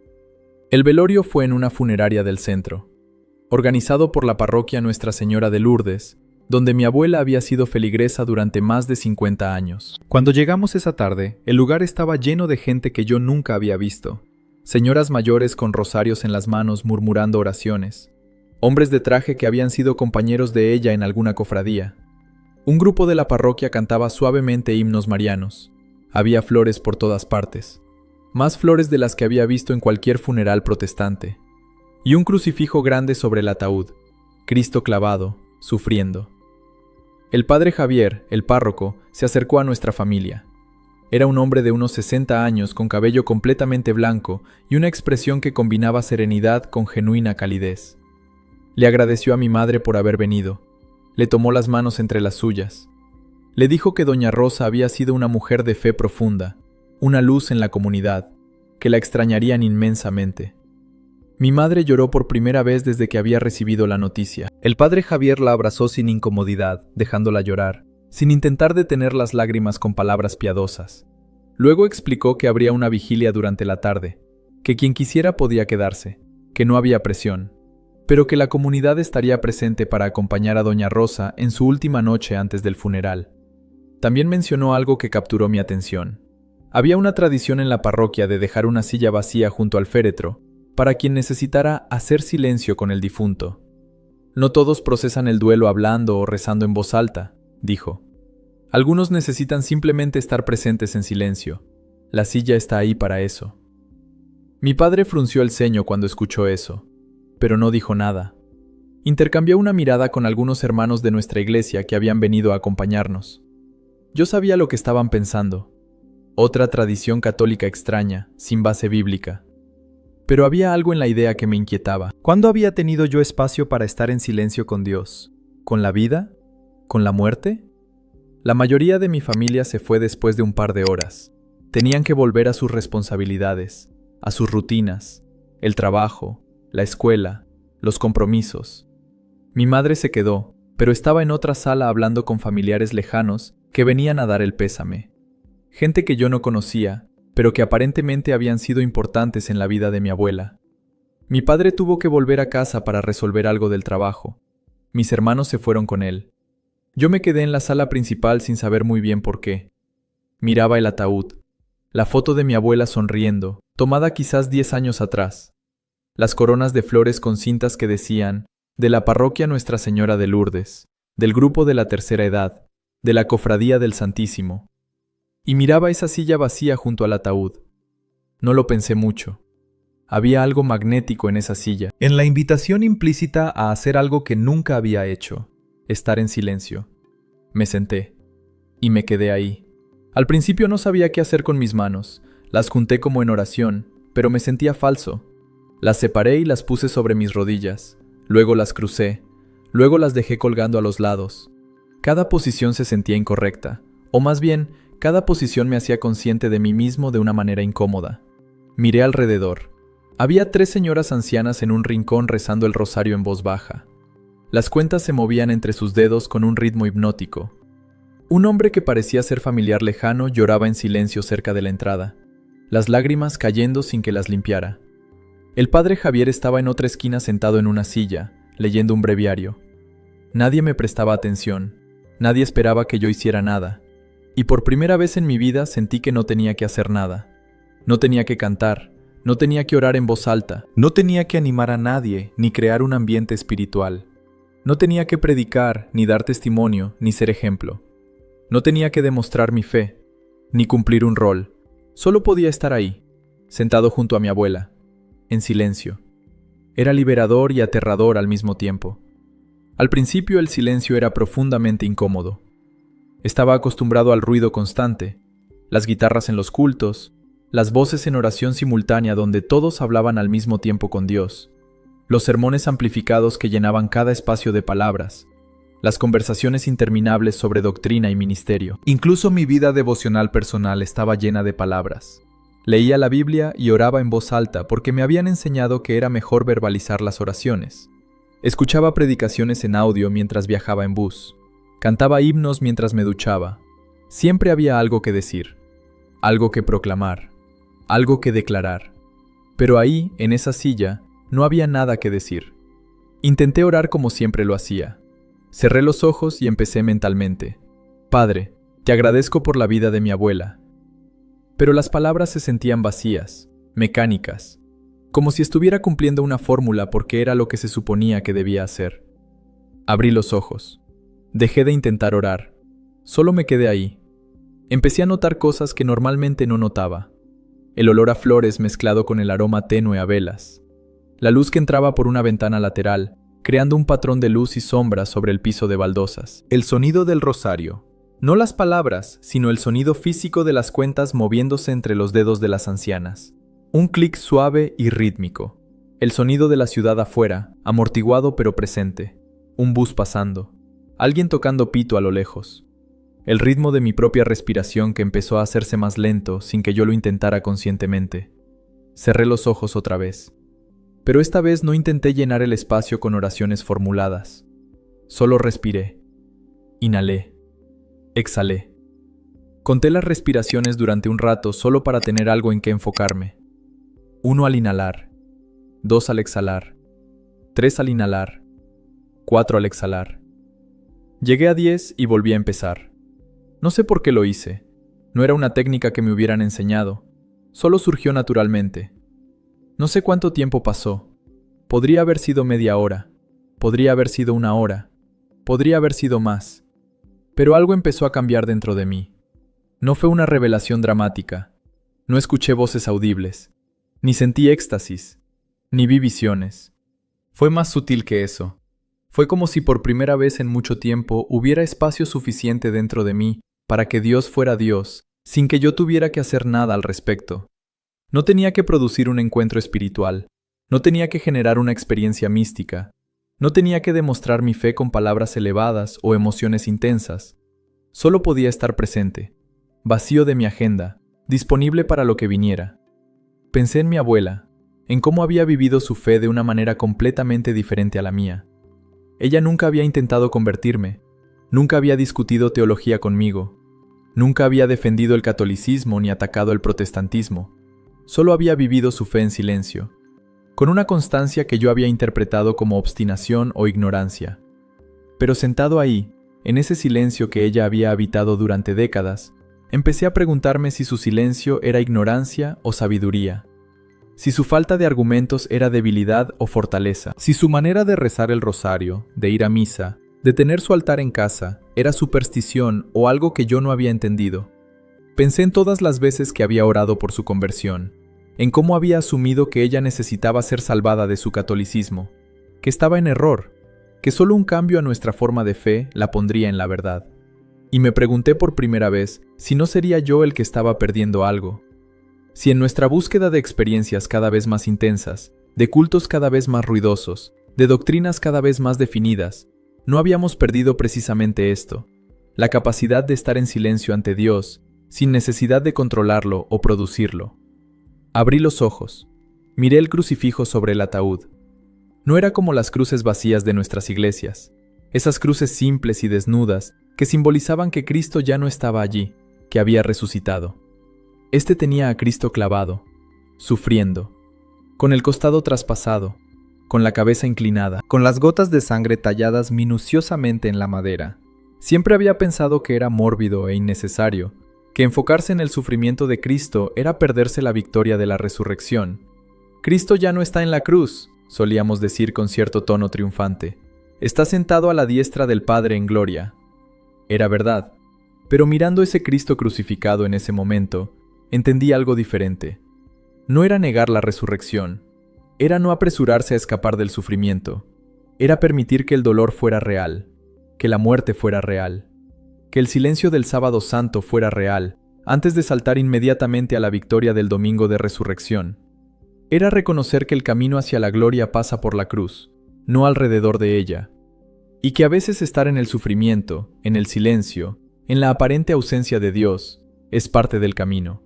El velorio fue en una funeraria del centro, organizado por la parroquia Nuestra Señora de Lourdes, donde mi abuela había sido feligresa durante más de 50 años. Cuando llegamos esa tarde, el lugar estaba lleno de gente que yo nunca había visto. Señoras mayores con rosarios en las manos murmurando oraciones. Hombres de traje que habían sido compañeros de ella en alguna cofradía. Un grupo de la parroquia cantaba suavemente himnos marianos. Había flores por todas partes. Más flores de las que había visto en cualquier funeral protestante. Y un crucifijo grande sobre el ataúd. Cristo clavado, sufriendo. El padre Javier, el párroco, se acercó a nuestra familia. Era un hombre de unos 60 años con cabello completamente blanco y una expresión que combinaba serenidad con genuina calidez. Le agradeció a mi madre por haber venido. Le tomó las manos entre las suyas. Le dijo que doña Rosa había sido una mujer de fe profunda, una luz en la comunidad, que la extrañarían inmensamente. Mi madre lloró por primera vez desde que había recibido la noticia. El padre Javier la abrazó sin incomodidad, dejándola llorar, sin intentar detener las lágrimas con palabras piadosas. Luego explicó que habría una vigilia durante la tarde, que quien quisiera podía quedarse, que no había presión, pero que la comunidad estaría presente para acompañar a doña Rosa en su última noche antes del funeral. También mencionó algo que capturó mi atención. Había una tradición en la parroquia de dejar una silla vacía junto al féretro para quien necesitara hacer silencio con el difunto. No todos procesan el duelo hablando o rezando en voz alta, dijo. Algunos necesitan simplemente estar presentes en silencio. La silla está ahí para eso. Mi padre frunció el ceño cuando escuchó eso, pero no dijo nada. Intercambió una mirada con algunos hermanos de nuestra iglesia que habían venido a acompañarnos. Yo sabía lo que estaban pensando. Otra tradición católica extraña, sin base bíblica. Pero había algo en la idea que me inquietaba. ¿Cuándo había tenido yo espacio para estar en silencio con Dios? ¿Con la vida? ¿Con la muerte? La mayoría de mi familia se fue después de un par de horas. Tenían que volver a sus responsabilidades, a sus rutinas, el trabajo, la escuela, los compromisos. Mi madre se quedó, pero estaba en otra sala hablando con familiares lejanos que venían a dar el pésame. Gente que yo no conocía, pero que aparentemente habían sido importantes en la vida de mi abuela. Mi padre tuvo que volver a casa para resolver algo del trabajo. Mis hermanos se fueron con él. Yo me quedé en la sala principal sin saber muy bien por qué. Miraba el ataúd, la foto de mi abuela sonriendo, tomada quizás 10 años atrás. Las coronas de flores con cintas que decían, de la parroquia Nuestra Señora de Lourdes, del grupo de la tercera edad, de la cofradía del Santísimo. Y miraba esa silla vacía junto al ataúd. No lo pensé mucho. Había algo magnético en esa silla, en la invitación implícita a hacer algo que nunca había hecho, estar en silencio. Me senté, y me quedé ahí. Al principio no sabía qué hacer con mis manos, las junté como en oración, pero me sentía falso. Las separé y las puse sobre mis rodillas, luego las crucé, luego las dejé colgando a los lados. Cada posición se sentía incorrecta, o más bien, cada posición me hacía consciente de mí mismo de una manera incómoda. Miré alrededor. Había 3 señoras ancianas en un rincón rezando el rosario en voz baja. Las cuentas se movían entre sus dedos con un ritmo hipnótico. Un hombre que parecía ser familiar lejano lloraba en silencio cerca de la entrada, las lágrimas cayendo sin que las limpiara. El padre Javier estaba en otra esquina sentado en una silla, leyendo un breviario. Nadie me prestaba atención, nadie esperaba que yo hiciera nada. Y por primera vez en mi vida sentí que no tenía que hacer nada. No tenía que cantar, no tenía que orar en voz alta, no tenía que animar a nadie ni crear un ambiente espiritual. No tenía que predicar, ni dar testimonio, ni ser ejemplo. No tenía que demostrar mi fe, ni cumplir un rol. Solo podía estar ahí, sentado junto a mi abuela, en silencio. Era liberador y aterrador al mismo tiempo. Al principio el silencio era profundamente incómodo. Estaba acostumbrado al ruido constante, las guitarras en los cultos, las voces en oración simultánea donde todos hablaban al mismo tiempo con Dios, los sermones amplificados que llenaban cada espacio de palabras, las conversaciones interminables sobre doctrina y ministerio. Incluso mi vida devocional personal estaba llena de palabras. Leía la Biblia y oraba en voz alta porque me habían enseñado que era mejor verbalizar las oraciones. Escuchaba predicaciones en audio mientras viajaba en bus. Cantaba himnos mientras me duchaba. Siempre había algo que decir, algo que proclamar, algo que declarar. Pero ahí, en esa silla, no había nada que decir. Intenté orar como siempre lo hacía. Cerré los ojos y empecé mentalmente. Padre, te agradezco por la vida de mi abuela. Pero las palabras se sentían vacías, mecánicas, como si estuviera cumpliendo una fórmula porque era lo que se suponía que debía hacer. Abrí los ojos. Dejé de intentar orar. Solo me quedé ahí. Empecé a notar cosas que normalmente no notaba. El olor a flores mezclado con el aroma tenue a velas. La luz que entraba por una ventana lateral, creando un patrón de luz y sombra sobre el piso de baldosas. El sonido del rosario. No las palabras, sino el sonido físico de las cuentas moviéndose entre los dedos de las ancianas. Un clic suave y rítmico. El sonido de la ciudad afuera, amortiguado pero presente. Un bus pasando. Alguien tocando pito a lo lejos. El ritmo de mi propia respiración que empezó a hacerse más lento sin que yo lo intentara conscientemente. Cerré los ojos otra vez. Pero esta vez no intenté llenar el espacio con oraciones formuladas. Solo respiré. Inhalé. Exhalé. Conté las respiraciones durante un rato solo para tener algo en que enfocarme. 1 al inhalar. 2 al exhalar. 3 al inhalar. 4 al exhalar. Llegué a 10 y volví a empezar. No sé por qué lo hice. No era una técnica que me hubieran enseñado. Solo surgió naturalmente. No sé cuánto tiempo pasó. Podría haber sido media hora. Podría haber sido 1 hora. Podría haber sido más. Pero algo empezó a cambiar dentro de mí. No fue una revelación dramática. No escuché voces audibles. Ni sentí éxtasis. Ni vi visiones. Fue más sutil que eso. Fue como si por primera vez en mucho tiempo hubiera espacio suficiente dentro de mí para que Dios fuera Dios, sin que yo tuviera que hacer nada al respecto. No tenía que producir un encuentro espiritual. No tenía que generar una experiencia mística. No tenía que demostrar mi fe con palabras elevadas o emociones intensas. Solo podía estar presente, vacío de mi agenda, disponible para lo que viniera. Pensé en mi abuela, en cómo había vivido su fe de una manera completamente diferente a la mía. Ella nunca había intentado convertirme, nunca había discutido teología conmigo, nunca había defendido el catolicismo ni atacado el protestantismo. Solo había vivido su fe en silencio, con una constancia que yo había interpretado como obstinación o ignorancia. Pero sentado ahí, en ese silencio que ella había habitado durante décadas, empecé a preguntarme si su silencio era ignorancia o sabiduría, si su falta de argumentos era debilidad o fortaleza, si su manera de rezar el rosario, de ir a misa, de tener su altar en casa, era superstición o algo que yo no había entendido. Pensé en todas las veces que había orado por su conversión, en cómo había asumido que ella necesitaba ser salvada de su catolicismo, que estaba en error, que solo un cambio a nuestra forma de fe la pondría en la verdad. Y me pregunté por primera vez si no sería yo el que estaba perdiendo algo. Si en nuestra búsqueda de experiencias cada vez más intensas, de cultos cada vez más ruidosos, de doctrinas cada vez más definidas, no habíamos perdido precisamente esto, la capacidad de estar en silencio ante Dios, sin necesidad de controlarlo o producirlo. Abrí los ojos. Miré el crucifijo sobre el ataúd. No era como las cruces vacías de nuestras iglesias, esas cruces simples y desnudas que simbolizaban que Cristo ya no estaba allí, que había resucitado. Este tenía a Cristo clavado, sufriendo, con el costado traspasado, con la cabeza inclinada, con las gotas de sangre talladas minuciosamente en la madera. Siempre había pensado que era mórbido e innecesario, que enfocarse en el sufrimiento de Cristo era perderse la victoria de la resurrección. Cristo ya no está en la cruz, solíamos decir con cierto tono triunfante. Está sentado a la diestra del Padre en gloria. Era verdad, pero mirando ese Cristo crucificado en ese momento, entendí algo diferente. No era negar la resurrección, era no apresurarse a escapar del sufrimiento, era permitir que el dolor fuera real, que la muerte fuera real, que el silencio del sábado santo fuera real, antes de saltar inmediatamente a la victoria del domingo de resurrección. Era reconocer que el camino hacia la gloria pasa por la cruz, no alrededor de ella, y que a veces estar en el sufrimiento, en el silencio, en la aparente ausencia de Dios, es parte del camino.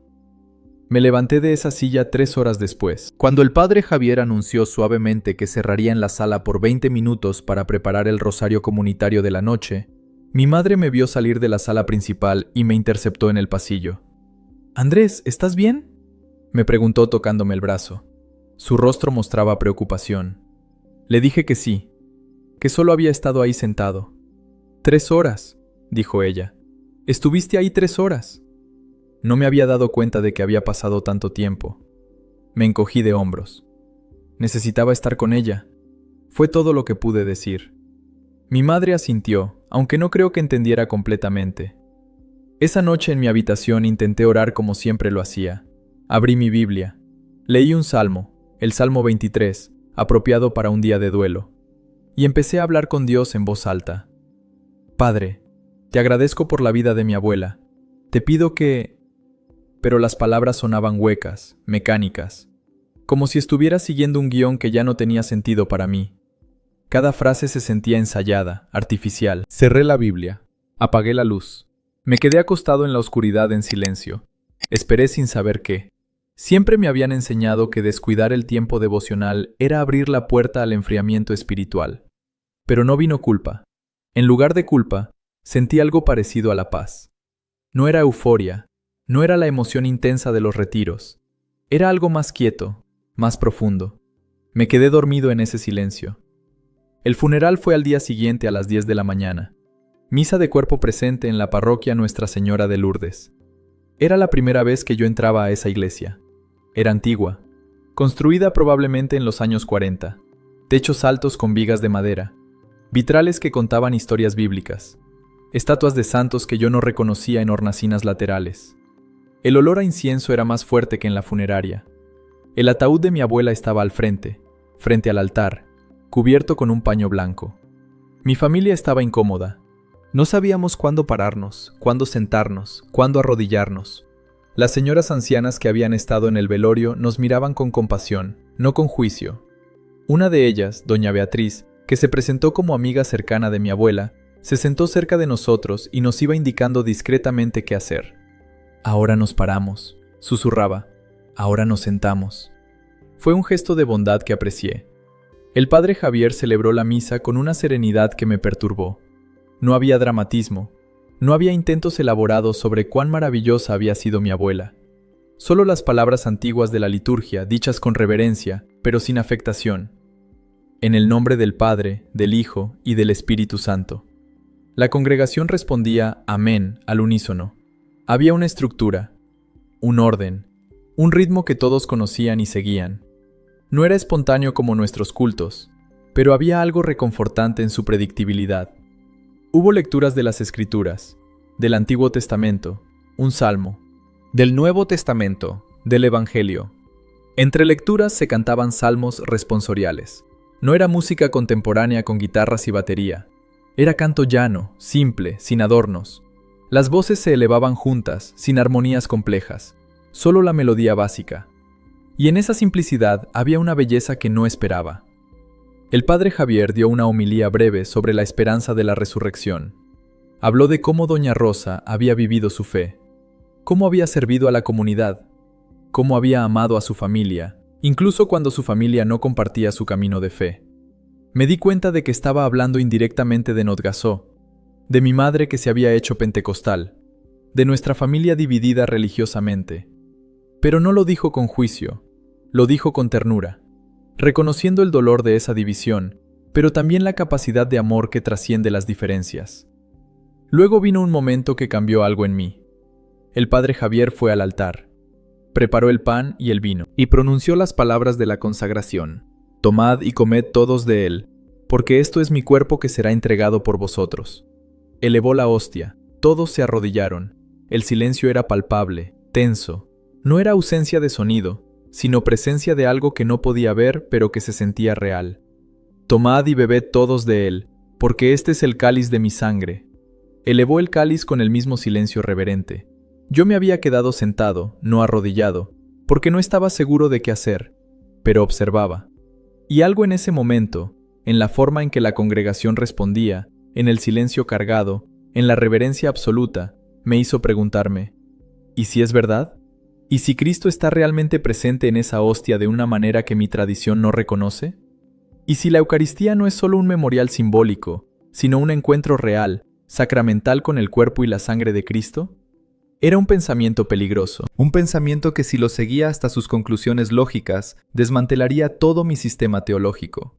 Me levanté de esa silla 3 horas después. Cuando el padre Javier anunció suavemente que cerraría en la sala por 20 minutos para preparar el rosario comunitario de la noche, mi madre me vio salir de la sala principal y me interceptó en el pasillo. «Andrés, ¿estás bien?», me preguntó tocándome el brazo. Su rostro mostraba preocupación. Le dije que sí, que solo había estado ahí sentado, 3 horas, dijo ella. Estuviste ahí 3 horas. No me había dado cuenta de que había pasado tanto tiempo. Me encogí de hombros. Necesitaba estar con ella. Fue todo lo que pude decir. Mi madre asintió, aunque no creo que entendiera completamente. Esa noche en mi habitación intenté orar como siempre lo hacía. Abrí mi Biblia. Leí un salmo, el Salmo 23, apropiado para un día de duelo. Y empecé a hablar con Dios en voz alta. Padre, te agradezco por la vida de mi abuela. Te pido que... Pero las palabras sonaban huecas, mecánicas, como si estuviera siguiendo un guión que ya no tenía sentido para mí. Cada frase se sentía ensayada, artificial. Cerré la Biblia. Apagué la luz. Me quedé acostado en la oscuridad en silencio. Esperé sin saber qué. Siempre me habían enseñado que descuidar el tiempo devocional era abrir la puerta al enfriamiento espiritual. Pero no vino culpa. En lugar de culpa, sentí algo parecido a la paz. No era euforia, no era la emoción intensa de los retiros. Era algo más quieto, más profundo. Me quedé dormido en ese silencio. El funeral fue al día siguiente a las 10 de la mañana. Misa de cuerpo presente en la parroquia Nuestra Señora de Lourdes. Era la primera vez que yo entraba a esa iglesia. Era antigua, construida probablemente en los años 40. Techos altos con vigas de madera. Vitrales que contaban historias bíblicas. Estatuas de santos que yo no reconocía en hornacinas laterales. El olor a incienso era más fuerte que en la funeraria. El ataúd de mi abuela estaba al frente al altar, cubierto con un paño blanco. Mi familia estaba incómoda. No sabíamos cuándo pararnos, cuándo sentarnos, cuándo arrodillarnos. Las señoras ancianas que habían estado en el velorio nos miraban con compasión, no con juicio. Una de ellas, doña Beatriz, que se presentó como amiga cercana de mi abuela, se sentó cerca de nosotros y nos iba indicando discretamente qué hacer. Ahora nos paramos, susurraba. Ahora nos sentamos. Fue un gesto de bondad que aprecié. El padre Javier celebró la misa con una serenidad que me perturbó. No había dramatismo, no había intentos elaborados sobre cuán maravillosa había sido mi abuela. Solo las palabras antiguas de la liturgia, dichas con reverencia, pero sin afectación. En el nombre del Padre, del Hijo y del Espíritu Santo. La congregación respondía amén al unísono. Había una estructura, un orden, un ritmo que todos conocían y seguían. No era espontáneo como nuestros cultos, pero había algo reconfortante en su predictibilidad. Hubo lecturas de las Escrituras, del Antiguo Testamento, un salmo, del Nuevo Testamento, del Evangelio. Entre lecturas se cantaban salmos responsoriales. No era música contemporánea con guitarras y batería. Era canto llano, simple, sin adornos. Las voces se elevaban juntas, sin armonías complejas, solo la melodía básica. Y en esa simplicidad había una belleza que no esperaba. El padre Javier dio una homilía breve sobre la esperanza de la resurrección. Habló de cómo doña Rosa había vivido su fe, cómo había servido a la comunidad, cómo había amado a su familia, incluso cuando su familia no compartía su camino de fe. Me di cuenta de que estaba hablando indirectamente de Nodgazó, de mi madre que se había hecho pentecostal, de nuestra familia dividida religiosamente. Pero no lo dijo con juicio, lo dijo con ternura, reconociendo el dolor de esa división, pero también la capacidad de amor que trasciende las diferencias. Luego vino un momento que cambió algo en mí. El padre Javier fue al altar, preparó el pan y el vino, y pronunció las palabras de la consagración. Tomad y comed todos de él, porque esto es mi cuerpo que será entregado por vosotros. Elevó la hostia, todos se arrodillaron. El silencio era palpable, tenso. No era ausencia de sonido, sino presencia de algo que no podía ver, pero que se sentía real. Tomad y bebed todos de él, porque este es el cáliz de mi sangre. Elevó el cáliz con el mismo silencio reverente. Yo me había quedado sentado, no arrodillado, porque no estaba seguro de qué hacer, pero observaba. Y algo en ese momento, en la forma en que la congregación respondía, en el silencio cargado, en la reverencia absoluta, me hizo preguntarme, ¿y si es verdad? ¿Y si Cristo está realmente presente en esa hostia de una manera que mi tradición no reconoce? ¿Y si la Eucaristía no es solo un memorial simbólico, sino un encuentro real, sacramental con el cuerpo y la sangre de Cristo? Era un pensamiento peligroso, un pensamiento que si lo seguía hasta sus conclusiones lógicas, desmantelaría todo mi sistema teológico.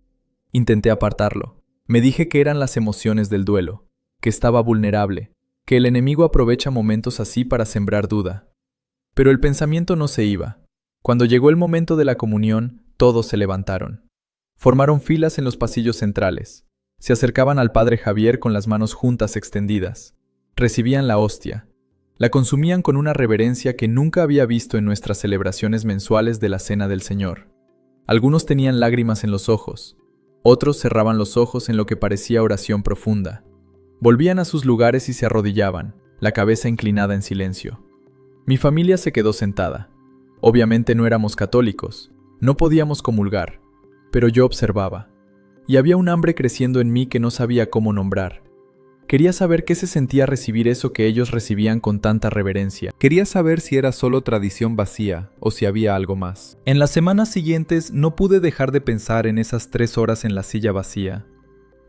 Intenté apartarlo. Me dije que eran las emociones del duelo. que estaba vulnerable, que el enemigo aprovecha momentos así para sembrar duda. Pero el pensamiento no se iba. Cuando llegó el momento de la comunión, todos se levantaron. Formaron filas en los pasillos centrales. Se acercaban al padre Javier con las manos juntas extendidas. Recibían la hostia. La consumían con una reverencia que nunca había visto en nuestras celebraciones mensuales de la Cena del Señor. Algunos tenían lágrimas en los ojos. Otros cerraban los ojos en lo que parecía oración profunda. Volvían a sus lugares y se arrodillaban, la cabeza inclinada en silencio. Mi familia se quedó sentada. Obviamente no éramos católicos, no podíamos comulgar, pero yo observaba. Y había un hambre creciendo en mí que no sabía cómo nombrar. Quería saber qué se sentía recibir eso que ellos recibían con tanta reverencia. Quería saber si era solo tradición vacía o si había algo más. En las semanas siguientes no pude dejar de pensar en esas 3 horas en la silla vacía.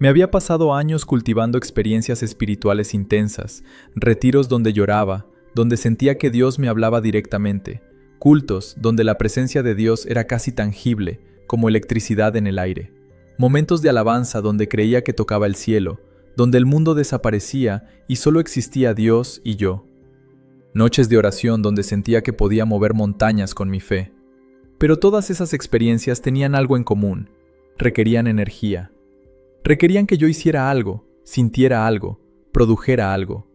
Me había pasado años cultivando experiencias espirituales intensas, retiros donde lloraba, donde sentía que Dios me hablaba directamente, cultos donde la presencia de Dios era casi tangible, como electricidad en el aire, momentos de alabanza donde creía que tocaba el cielo, donde el mundo desaparecía y solo existía Dios y yo. Noches de oración donde sentía que podía mover montañas con mi fe. Pero todas esas experiencias tenían algo en común, requerían energía. Requerían que yo hiciera algo, sintiera algo, produjera algo.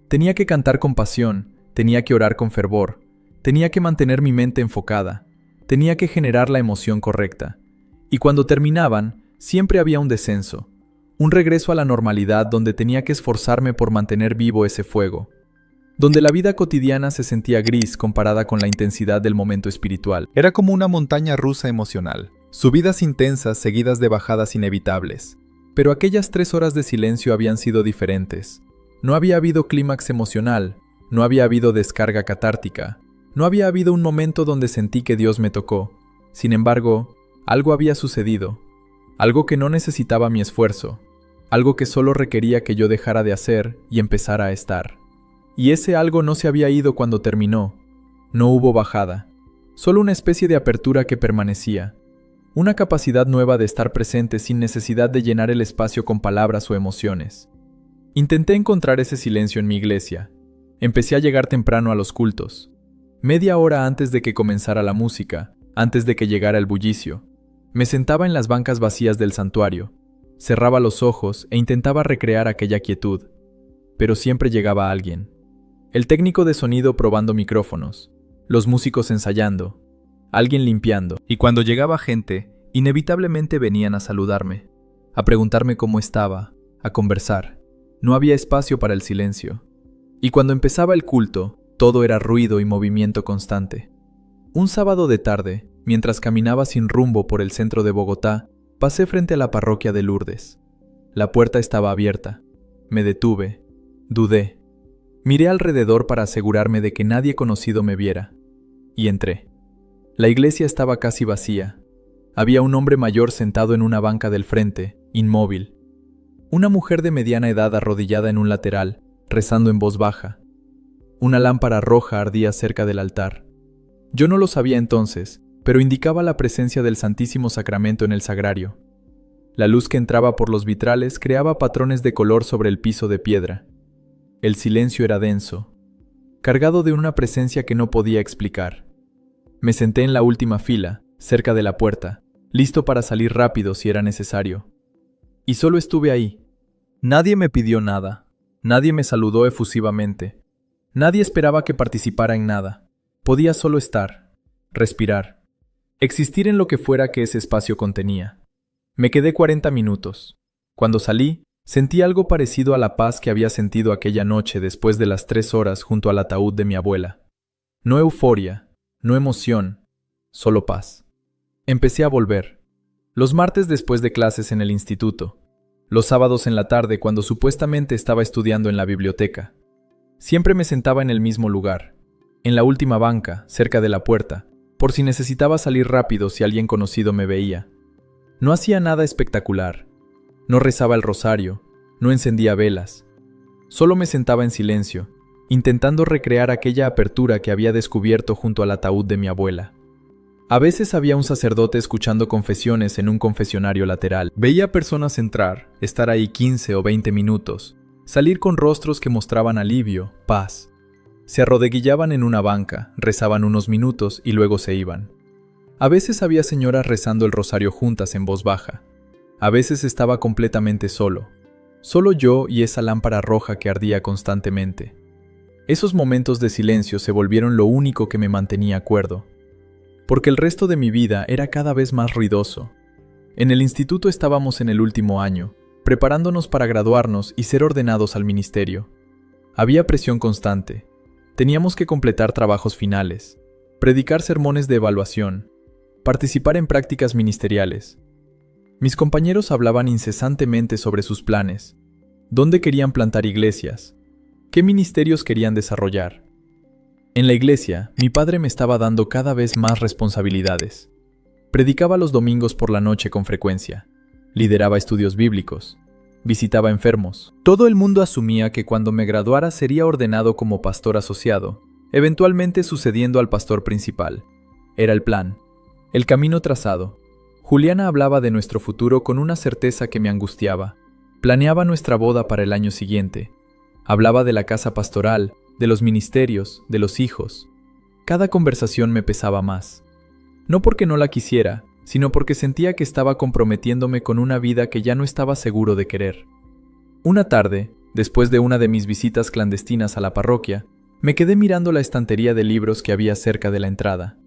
Tenía que cantar con pasión, tenía que orar con fervor, tenía que mantener mi mente enfocada, tenía que generar la emoción correcta. Y cuando terminaban, siempre había un descenso. Un regreso a la normalidad donde tenía que esforzarme por mantener vivo ese fuego, donde la vida cotidiana se sentía gris comparada con la intensidad del momento espiritual. Era como una montaña rusa emocional, subidas intensas seguidas de bajadas inevitables. Pero aquellas 3 horas de silencio habían sido diferentes. No había habido clímax emocional, no había habido descarga catártica, no había habido un momento donde sentí que Dios me tocó. Sin embargo, algo había sucedido, algo que no necesitaba mi esfuerzo. Algo que solo requería que yo dejara de hacer y empezara a estar. Y ese algo no se había ido cuando terminó. No hubo bajada. Solo una especie de apertura que permanecía. Una capacidad nueva de estar presente sin necesidad de llenar el espacio con palabras o emociones. Intenté encontrar ese silencio en mi iglesia. Empecé a llegar temprano a los cultos. Media hora antes de que comenzara la música, antes de que llegara el bullicio. Me sentaba en las bancas vacías del santuario. Cerraba los ojos e intentaba recrear aquella quietud, pero siempre llegaba alguien. El técnico de sonido probando micrófonos, los músicos ensayando, alguien limpiando. Y cuando llegaba gente, inevitablemente venían a saludarme, a preguntarme cómo estaba, a conversar. No había espacio para el silencio. Y cuando empezaba el culto, todo era ruido y movimiento constante. Un sábado de tarde, mientras caminaba sin rumbo por el centro de Bogotá, pasé frente a la parroquia de Lourdes. La puerta estaba abierta. Me detuve. Dudé. Miré alrededor para asegurarme de que nadie conocido me viera. Y entré. La iglesia estaba casi vacía. Había un hombre mayor sentado en una banca del frente, inmóvil. Una mujer de mediana edad arrodillada en un lateral, rezando en voz baja. Una lámpara roja ardía cerca del altar. Yo no lo sabía entonces, pero indicaba la presencia del Santísimo Sacramento en el sagrario. La luz que entraba por los vitrales creaba patrones de color sobre el piso de piedra. El silencio era denso, cargado de una presencia que no podía explicar. Me senté en la última fila, cerca de la puerta, listo para salir rápido si era necesario. Y solo estuve ahí. Nadie me pidió nada, nadie me saludó efusivamente, nadie esperaba que participara en nada. Podía solo estar, respirar. Existir en lo que fuera que ese espacio contenía. Me quedé 40 minutos. Cuando salí, sentí algo parecido a la paz que había sentido aquella noche después de las 3 horas junto al ataúd de mi abuela. No euforia, no emoción, solo paz. Empecé a volver. Los martes después de clases en el instituto. Los sábados en la tarde cuando supuestamente estaba estudiando en la biblioteca. Siempre me sentaba en el mismo lugar, en la última banca, cerca de la puerta, por si necesitaba salir rápido si alguien conocido me veía. No hacía nada espectacular. No rezaba el rosario, no encendía velas. Solo me sentaba en silencio, intentando recrear aquella apertura que había descubierto junto al ataúd de mi abuela. A veces había un sacerdote escuchando confesiones en un confesionario lateral. Veía personas entrar, estar ahí 15 o 20 minutos, salir con rostros que mostraban alivio, paz. Se arrodillaban en una banca, rezaban unos minutos y luego se iban. A veces había señoras rezando el rosario juntas en voz baja. A veces estaba completamente solo. Solo yo y esa lámpara roja que ardía constantemente. Esos momentos de silencio se volvieron lo único que me mantenía cuerdo. Porque el resto de mi vida era cada vez más ruidoso. En el instituto estábamos en el último año, preparándonos para graduarnos y ser ordenados al ministerio. Había presión constante. Teníamos que completar trabajos finales, predicar sermones de evaluación, participar en prácticas ministeriales. Mis compañeros hablaban incesantemente sobre sus planes, dónde querían plantar iglesias, qué ministerios querían desarrollar. En la iglesia, mi padre me estaba dando cada vez más responsabilidades. Predicaba los domingos por la noche con frecuencia, lideraba estudios bíblicos, visitaba enfermos. Todo el mundo asumía que cuando me graduara sería ordenado como pastor asociado, eventualmente sucediendo al pastor principal. Era el plan, el camino trazado. Juliana hablaba de nuestro futuro con una certeza que me angustiaba. Planeaba nuestra boda para el año siguiente. Hablaba de la casa pastoral, de los ministerios, de los hijos. Cada conversación me pesaba más. No porque no la quisiera, sino porque sentía que estaba comprometiéndome con una vida que ya no estaba seguro de querer. Una tarde, después de una de mis visitas clandestinas a la parroquia, me quedé mirando la estantería de libros que había cerca de la entrada.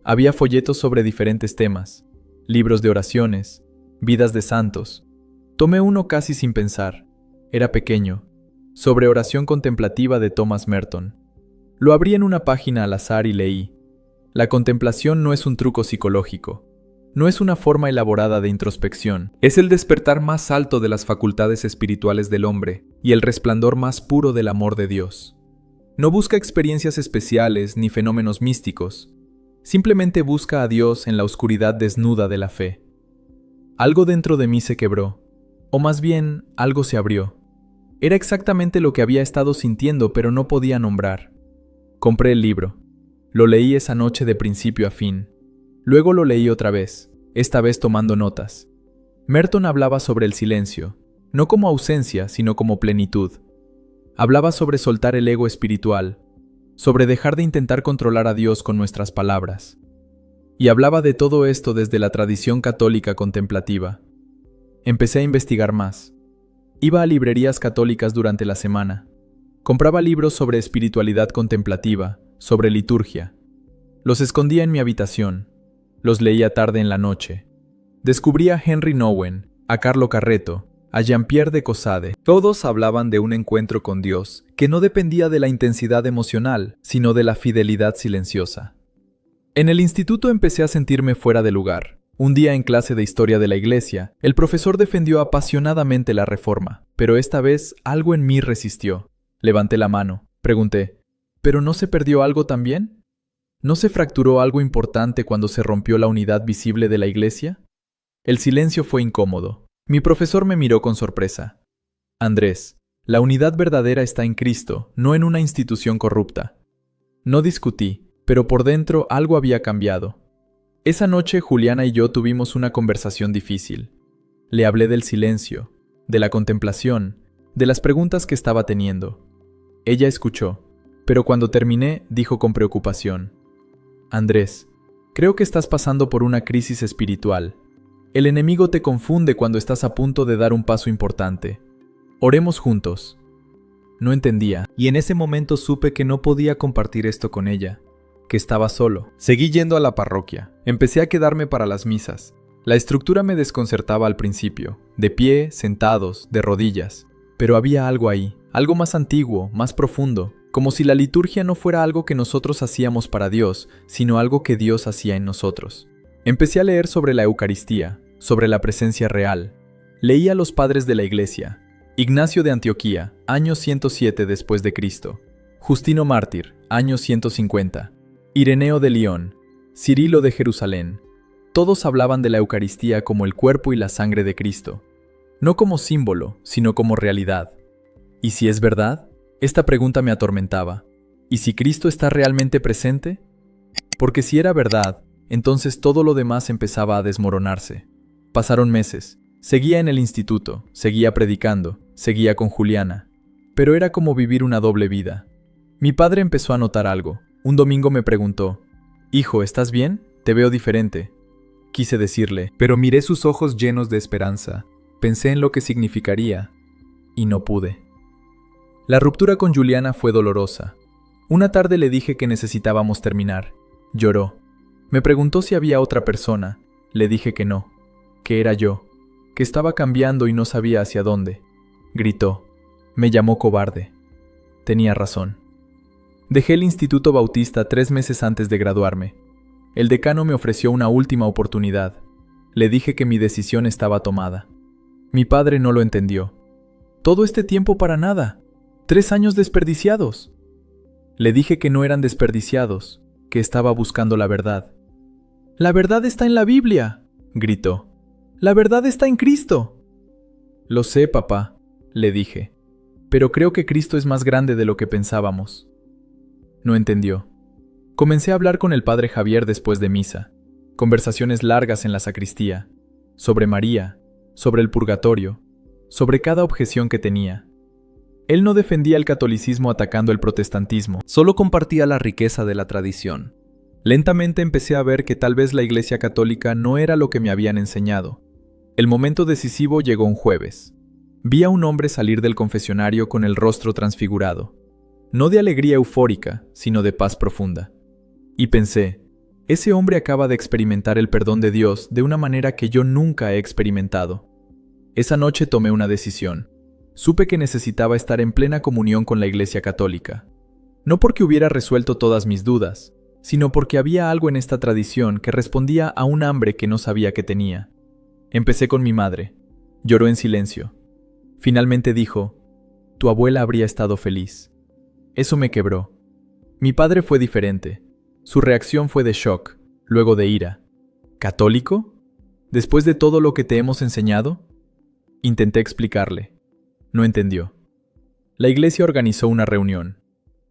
Había folletos sobre diferentes temas, libros de oraciones, vidas de santos. Tomé uno casi sin pensar. Era pequeño, sobre oración contemplativa de Thomas Merton. Lo abrí en una página al azar y leí: la contemplación no es un truco psicológico. No es una forma elaborada de introspección. Es el despertar más alto de las facultades espirituales del hombre y el resplandor más puro del amor de Dios. No busca experiencias especiales ni fenómenos místicos. Simplemente busca a Dios en la oscuridad desnuda de la fe. Algo dentro de mí se quebró, o más bien, algo se abrió. Era exactamente lo que había estado sintiendo, pero no podía nombrar. Compré el libro. Lo leí esa noche de principio a fin. Luego lo leí otra vez, esta vez tomando notas. Merton hablaba sobre el silencio, no como ausencia, sino como plenitud. Hablaba sobre soltar el ego espiritual, sobre dejar de intentar controlar a Dios con nuestras palabras. Y hablaba de todo esto desde la tradición católica contemplativa. Empecé a investigar más. Iba a librerías católicas durante la semana. Compraba libros sobre espiritualidad contemplativa, sobre liturgia. Los escondía en mi habitación. Los leía tarde en la noche. Descubrí a Henry Nouwen, a Carlo Carretto, a Jean-Pierre de Caussade. Todos hablaban de un encuentro con Dios que no dependía de la intensidad emocional, sino de la fidelidad silenciosa. En el instituto empecé a sentirme fuera de lugar. Un día en clase de historia de la iglesia, el profesor defendió apasionadamente la reforma, pero esta vez algo en mí resistió. Levanté la mano. Pregunté: ¿pero no se perdió algo también? ¿No se fracturó algo importante cuando se rompió la unidad visible de la iglesia? El silencio fue incómodo. Mi profesor me miró con sorpresa. Andrés, la unidad verdadera está en Cristo, no en una institución corrupta. No discutí, pero por dentro algo había cambiado. Esa noche Juliana y yo tuvimos una conversación difícil. Le hablé del silencio, de la contemplación, de las preguntas que estaba teniendo. Ella escuchó, pero cuando terminé dijo con preocupación: Andrés, creo que estás pasando por una crisis espiritual. El enemigo te confunde cuando estás a punto de dar un paso importante. Oremos juntos. No entendía, y en ese momento supe que no podía compartir esto con ella, que estaba solo. Seguí yendo a la parroquia. Empecé a quedarme para las misas. La estructura me desconcertaba al principio, de pie, sentados, de rodillas. Pero había algo ahí, algo más antiguo, más profundo, como si la liturgia no fuera algo que nosotros hacíamos para Dios, sino algo que Dios hacía en nosotros. Empecé a leer sobre la Eucaristía, sobre la presencia real. Leí a los padres de la Iglesia: Ignacio de Antioquía, año 107 después de Cristo; Justino Mártir, año 150; Ireneo de León; Cirilo de Jerusalén. Todos hablaban de la Eucaristía como el cuerpo y la sangre de Cristo, no como símbolo, sino como realidad. ¿Y si es verdad? Esta pregunta me atormentaba. ¿Y si Cristo está realmente presente? Porque si era verdad, entonces todo lo demás empezaba a desmoronarse. Pasaron meses. Seguía en el instituto, seguía predicando, seguía con Juliana. Pero era como vivir una doble vida. Mi padre empezó a notar algo. Un domingo me preguntó: «Hijo, ¿estás bien? Te veo diferente». Quise decirle, pero miré sus ojos llenos de esperanza. Pensé en lo que significaría y no pude. La ruptura con Juliana fue dolorosa. Una tarde le dije que necesitábamos terminar. Lloró. Me preguntó si había otra persona. Le dije que no, que era yo, que estaba cambiando y no sabía hacia dónde. Gritó. Me llamó cobarde. Tenía razón. Dejé el Instituto Bautista 3 meses antes de graduarme. El decano me ofreció una última oportunidad. Le dije que mi decisión estaba tomada. Mi padre no lo entendió. Todo este tiempo para nada. 3 años desperdiciados. Le dije que no eran desperdiciados, que estaba buscando la verdad. «La verdad está en la Biblia», gritó. «La verdad está en Cristo». «Lo sé, papá», le dije, «pero creo que Cristo es más grande de lo que pensábamos». No entendió. Comencé a hablar con el padre Javier después de misa. Conversaciones largas en la sacristía, sobre María, sobre el purgatorio, sobre cada objeción que tenía. Él no defendía el catolicismo atacando el protestantismo, solo compartía la riqueza de la tradición. Lentamente empecé a ver que tal vez la Iglesia Católica no era lo que me habían enseñado. El momento decisivo llegó un jueves. Vi a un hombre salir del confesionario con el rostro transfigurado. No de alegría eufórica, sino de paz profunda. Y pensé, ese hombre acaba de experimentar el perdón de Dios de una manera que yo nunca he experimentado. Esa noche tomé una decisión. Supe que necesitaba estar en plena comunión con la Iglesia Católica. No porque hubiera resuelto todas mis dudas, sino porque había algo en esta tradición que respondía a un hambre que no sabía que tenía. Empecé con mi madre. Lloró en silencio. Finalmente dijo: «Tu abuela habría estado feliz». Eso me quebró. Mi padre fue diferente. Su reacción fue de shock, luego de ira. ¿Católico? ¿Después de todo lo que te hemos enseñado? Intenté explicarle. No entendió. La iglesia organizó una reunión.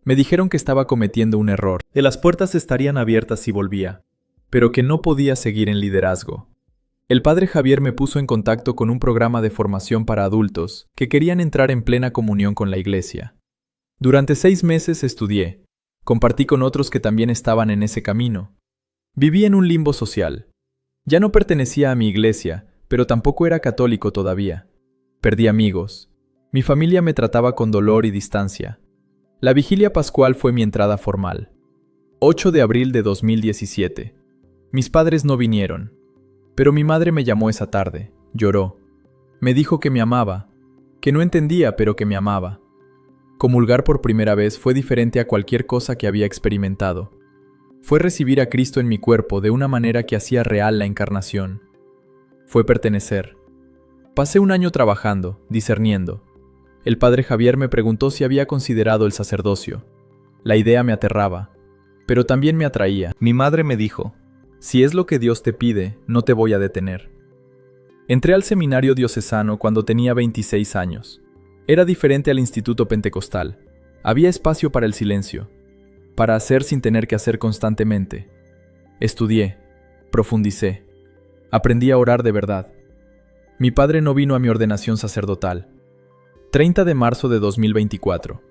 Me dijeron que estaba cometiendo un error, que las puertas estarían abiertas si volvía, pero que no podía seguir en liderazgo. El padre Javier me puso en contacto con un programa de formación para adultos que querían entrar en plena comunión con la iglesia. Durante 6 meses estudié. Compartí con otros que también estaban en ese camino. Viví en un limbo social. Ya no pertenecía a mi iglesia, pero tampoco era católico todavía. Perdí amigos. Mi familia me trataba con dolor y distancia. La vigilia pascual fue mi entrada formal. 8 de abril de 2017. Mis padres no vinieron, pero mi madre me llamó esa tarde. Lloró. Me dijo que me amaba, que no entendía, pero que me amaba. Comulgar por primera vez fue diferente a cualquier cosa que había experimentado. Fue recibir a Cristo en mi cuerpo de una manera que hacía real la encarnación. Fue pertenecer. Pasé un año trabajando, discerniendo. El padre Javier me preguntó si había considerado el sacerdocio. La idea me aterraba, pero también me atraía. Mi madre me dijo: «Si es lo que Dios te pide, no te voy a detener». Entré al seminario diocesano cuando tenía 26 años. Era diferente al instituto pentecostal. Había espacio para el silencio, para hacer sin tener que hacer constantemente. Estudié, profundicé, aprendí a orar de verdad. Mi padre no vino a mi ordenación sacerdotal. 30 de marzo de 2024.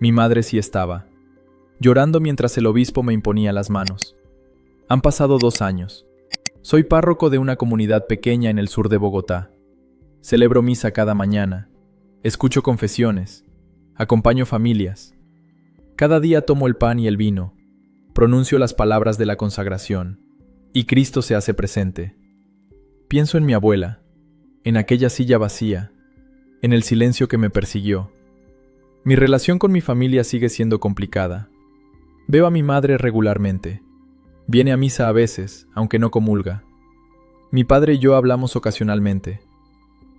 Mi madre sí estaba, llorando mientras el obispo me imponía las manos. Han pasado 2 años. Soy párroco de una comunidad pequeña en el sur de Bogotá. Celebro misa cada mañana. Escucho confesiones, acompaño familias. Cada día tomo el pan y el vino, pronuncio las palabras de la consagración, y Cristo se hace presente. Pienso en mi abuela, en aquella silla vacía, en el silencio que me persiguió. Mi relación con mi familia sigue siendo complicada. Veo a mi madre regularmente. Viene a misa a veces, aunque no comulga. Mi padre y yo hablamos ocasionalmente.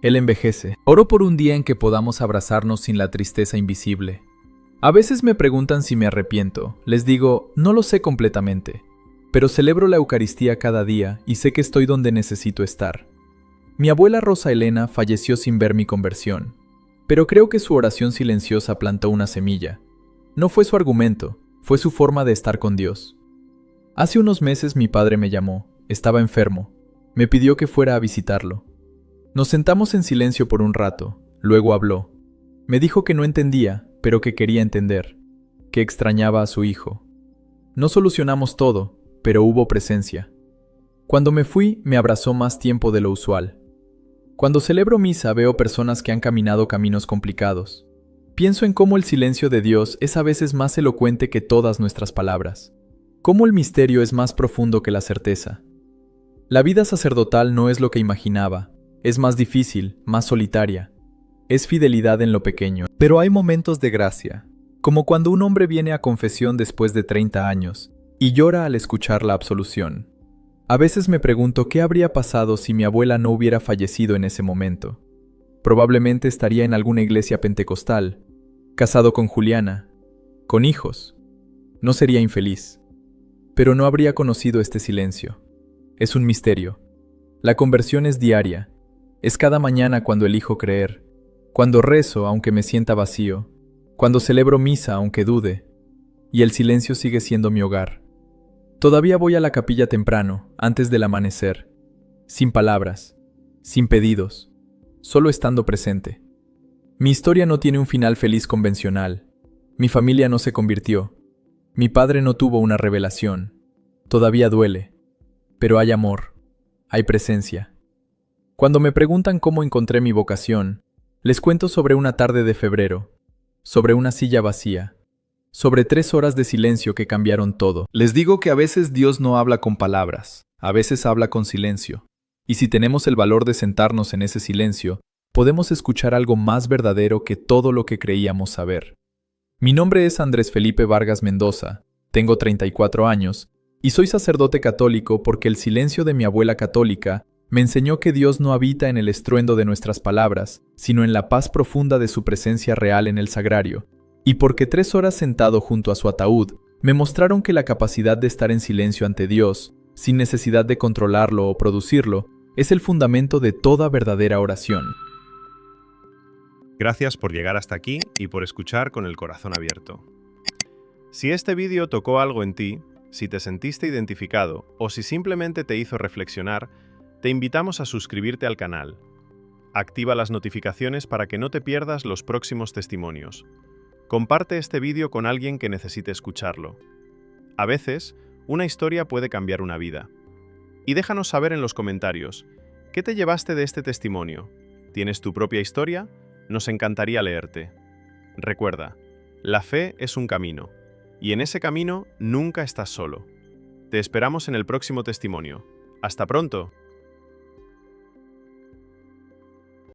Él envejece. Oro por un día en que podamos abrazarnos sin la tristeza invisible. A veces me preguntan si me arrepiento. Les digo, no lo sé completamente, pero celebro la Eucaristía cada día y sé que estoy donde necesito estar. Mi abuela Rosa Elena falleció sin ver mi conversión, pero creo que su oración silenciosa plantó una semilla. No fue su argumento, fue su forma de estar con Dios. Hace unos meses mi padre me llamó, estaba enfermo, me pidió que fuera a visitarlo. Nos sentamos en silencio por un rato, luego habló. Me dijo que no entendía, pero que quería entender, que extrañaba a su hijo. No solucionamos todo, pero hubo presencia. Cuando me fui, me abrazó más tiempo de lo usual. Cuando celebro misa veo personas que han caminado caminos complicados. Pienso en cómo el silencio de Dios es a veces más elocuente que todas nuestras palabras. Cómo el misterio es más profundo que la certeza. La vida sacerdotal no es lo que imaginaba. Es más difícil, más solitaria. Es fidelidad en lo pequeño. Pero hay momentos de gracia, como cuando un hombre viene a confesión después de 30 años y llora al escuchar la absolución. A veces me pregunto qué habría pasado si mi abuela no hubiera fallecido en ese momento. Probablemente estaría en alguna iglesia pentecostal, casado con Juliana, con hijos. No sería infeliz, pero no habría conocido este silencio. Es un misterio. La conversión es diaria. Es cada mañana cuando elijo creer, cuando rezo aunque me sienta vacío, cuando celebro misa aunque dude, y el silencio sigue siendo mi hogar. Todavía voy a la capilla temprano, antes del amanecer, sin palabras, sin pedidos, solo estando presente. Mi historia no tiene un final feliz convencional. Mi familia no se convirtió. Mi padre no tuvo una revelación. Todavía duele. Pero hay amor, hay presencia. Cuando me preguntan cómo encontré mi vocación, les cuento sobre una tarde de febrero, sobre una silla vacía, sobre 3 horas de silencio que cambiaron todo. Les digo que a veces Dios no habla con palabras, a veces habla con silencio. Y si tenemos el valor de sentarnos en ese silencio, podemos escuchar algo más verdadero que todo lo que creíamos saber. Mi nombre es Andrés Felipe Vargas Mendoza, tengo 34 años, y soy sacerdote católico porque el silencio de mi abuela católica me enseñó que Dios no habita en el estruendo de nuestras palabras, sino en la paz profunda de su presencia real en el sagrario. Y porque 3 horas sentado junto a su ataúd, me mostraron que la capacidad de estar en silencio ante Dios, sin necesidad de controlarlo o producirlo, es el fundamento de toda verdadera oración. Gracias por llegar hasta aquí y por escuchar con el corazón abierto. Si este vídeo tocó algo en ti, si te sentiste identificado o si simplemente te hizo reflexionar, te invitamos a suscribirte al canal. Activa las notificaciones para que no te pierdas los próximos testimonios. Comparte este vídeo con alguien que necesite escucharlo. A veces, una historia puede cambiar una vida. Y déjanos saber en los comentarios, ¿qué te llevaste de este testimonio? ¿Tienes tu propia historia? Nos encantaría leerte. Recuerda, la fe es un camino, y en ese camino nunca estás solo. Te esperamos en el próximo testimonio. ¡Hasta pronto!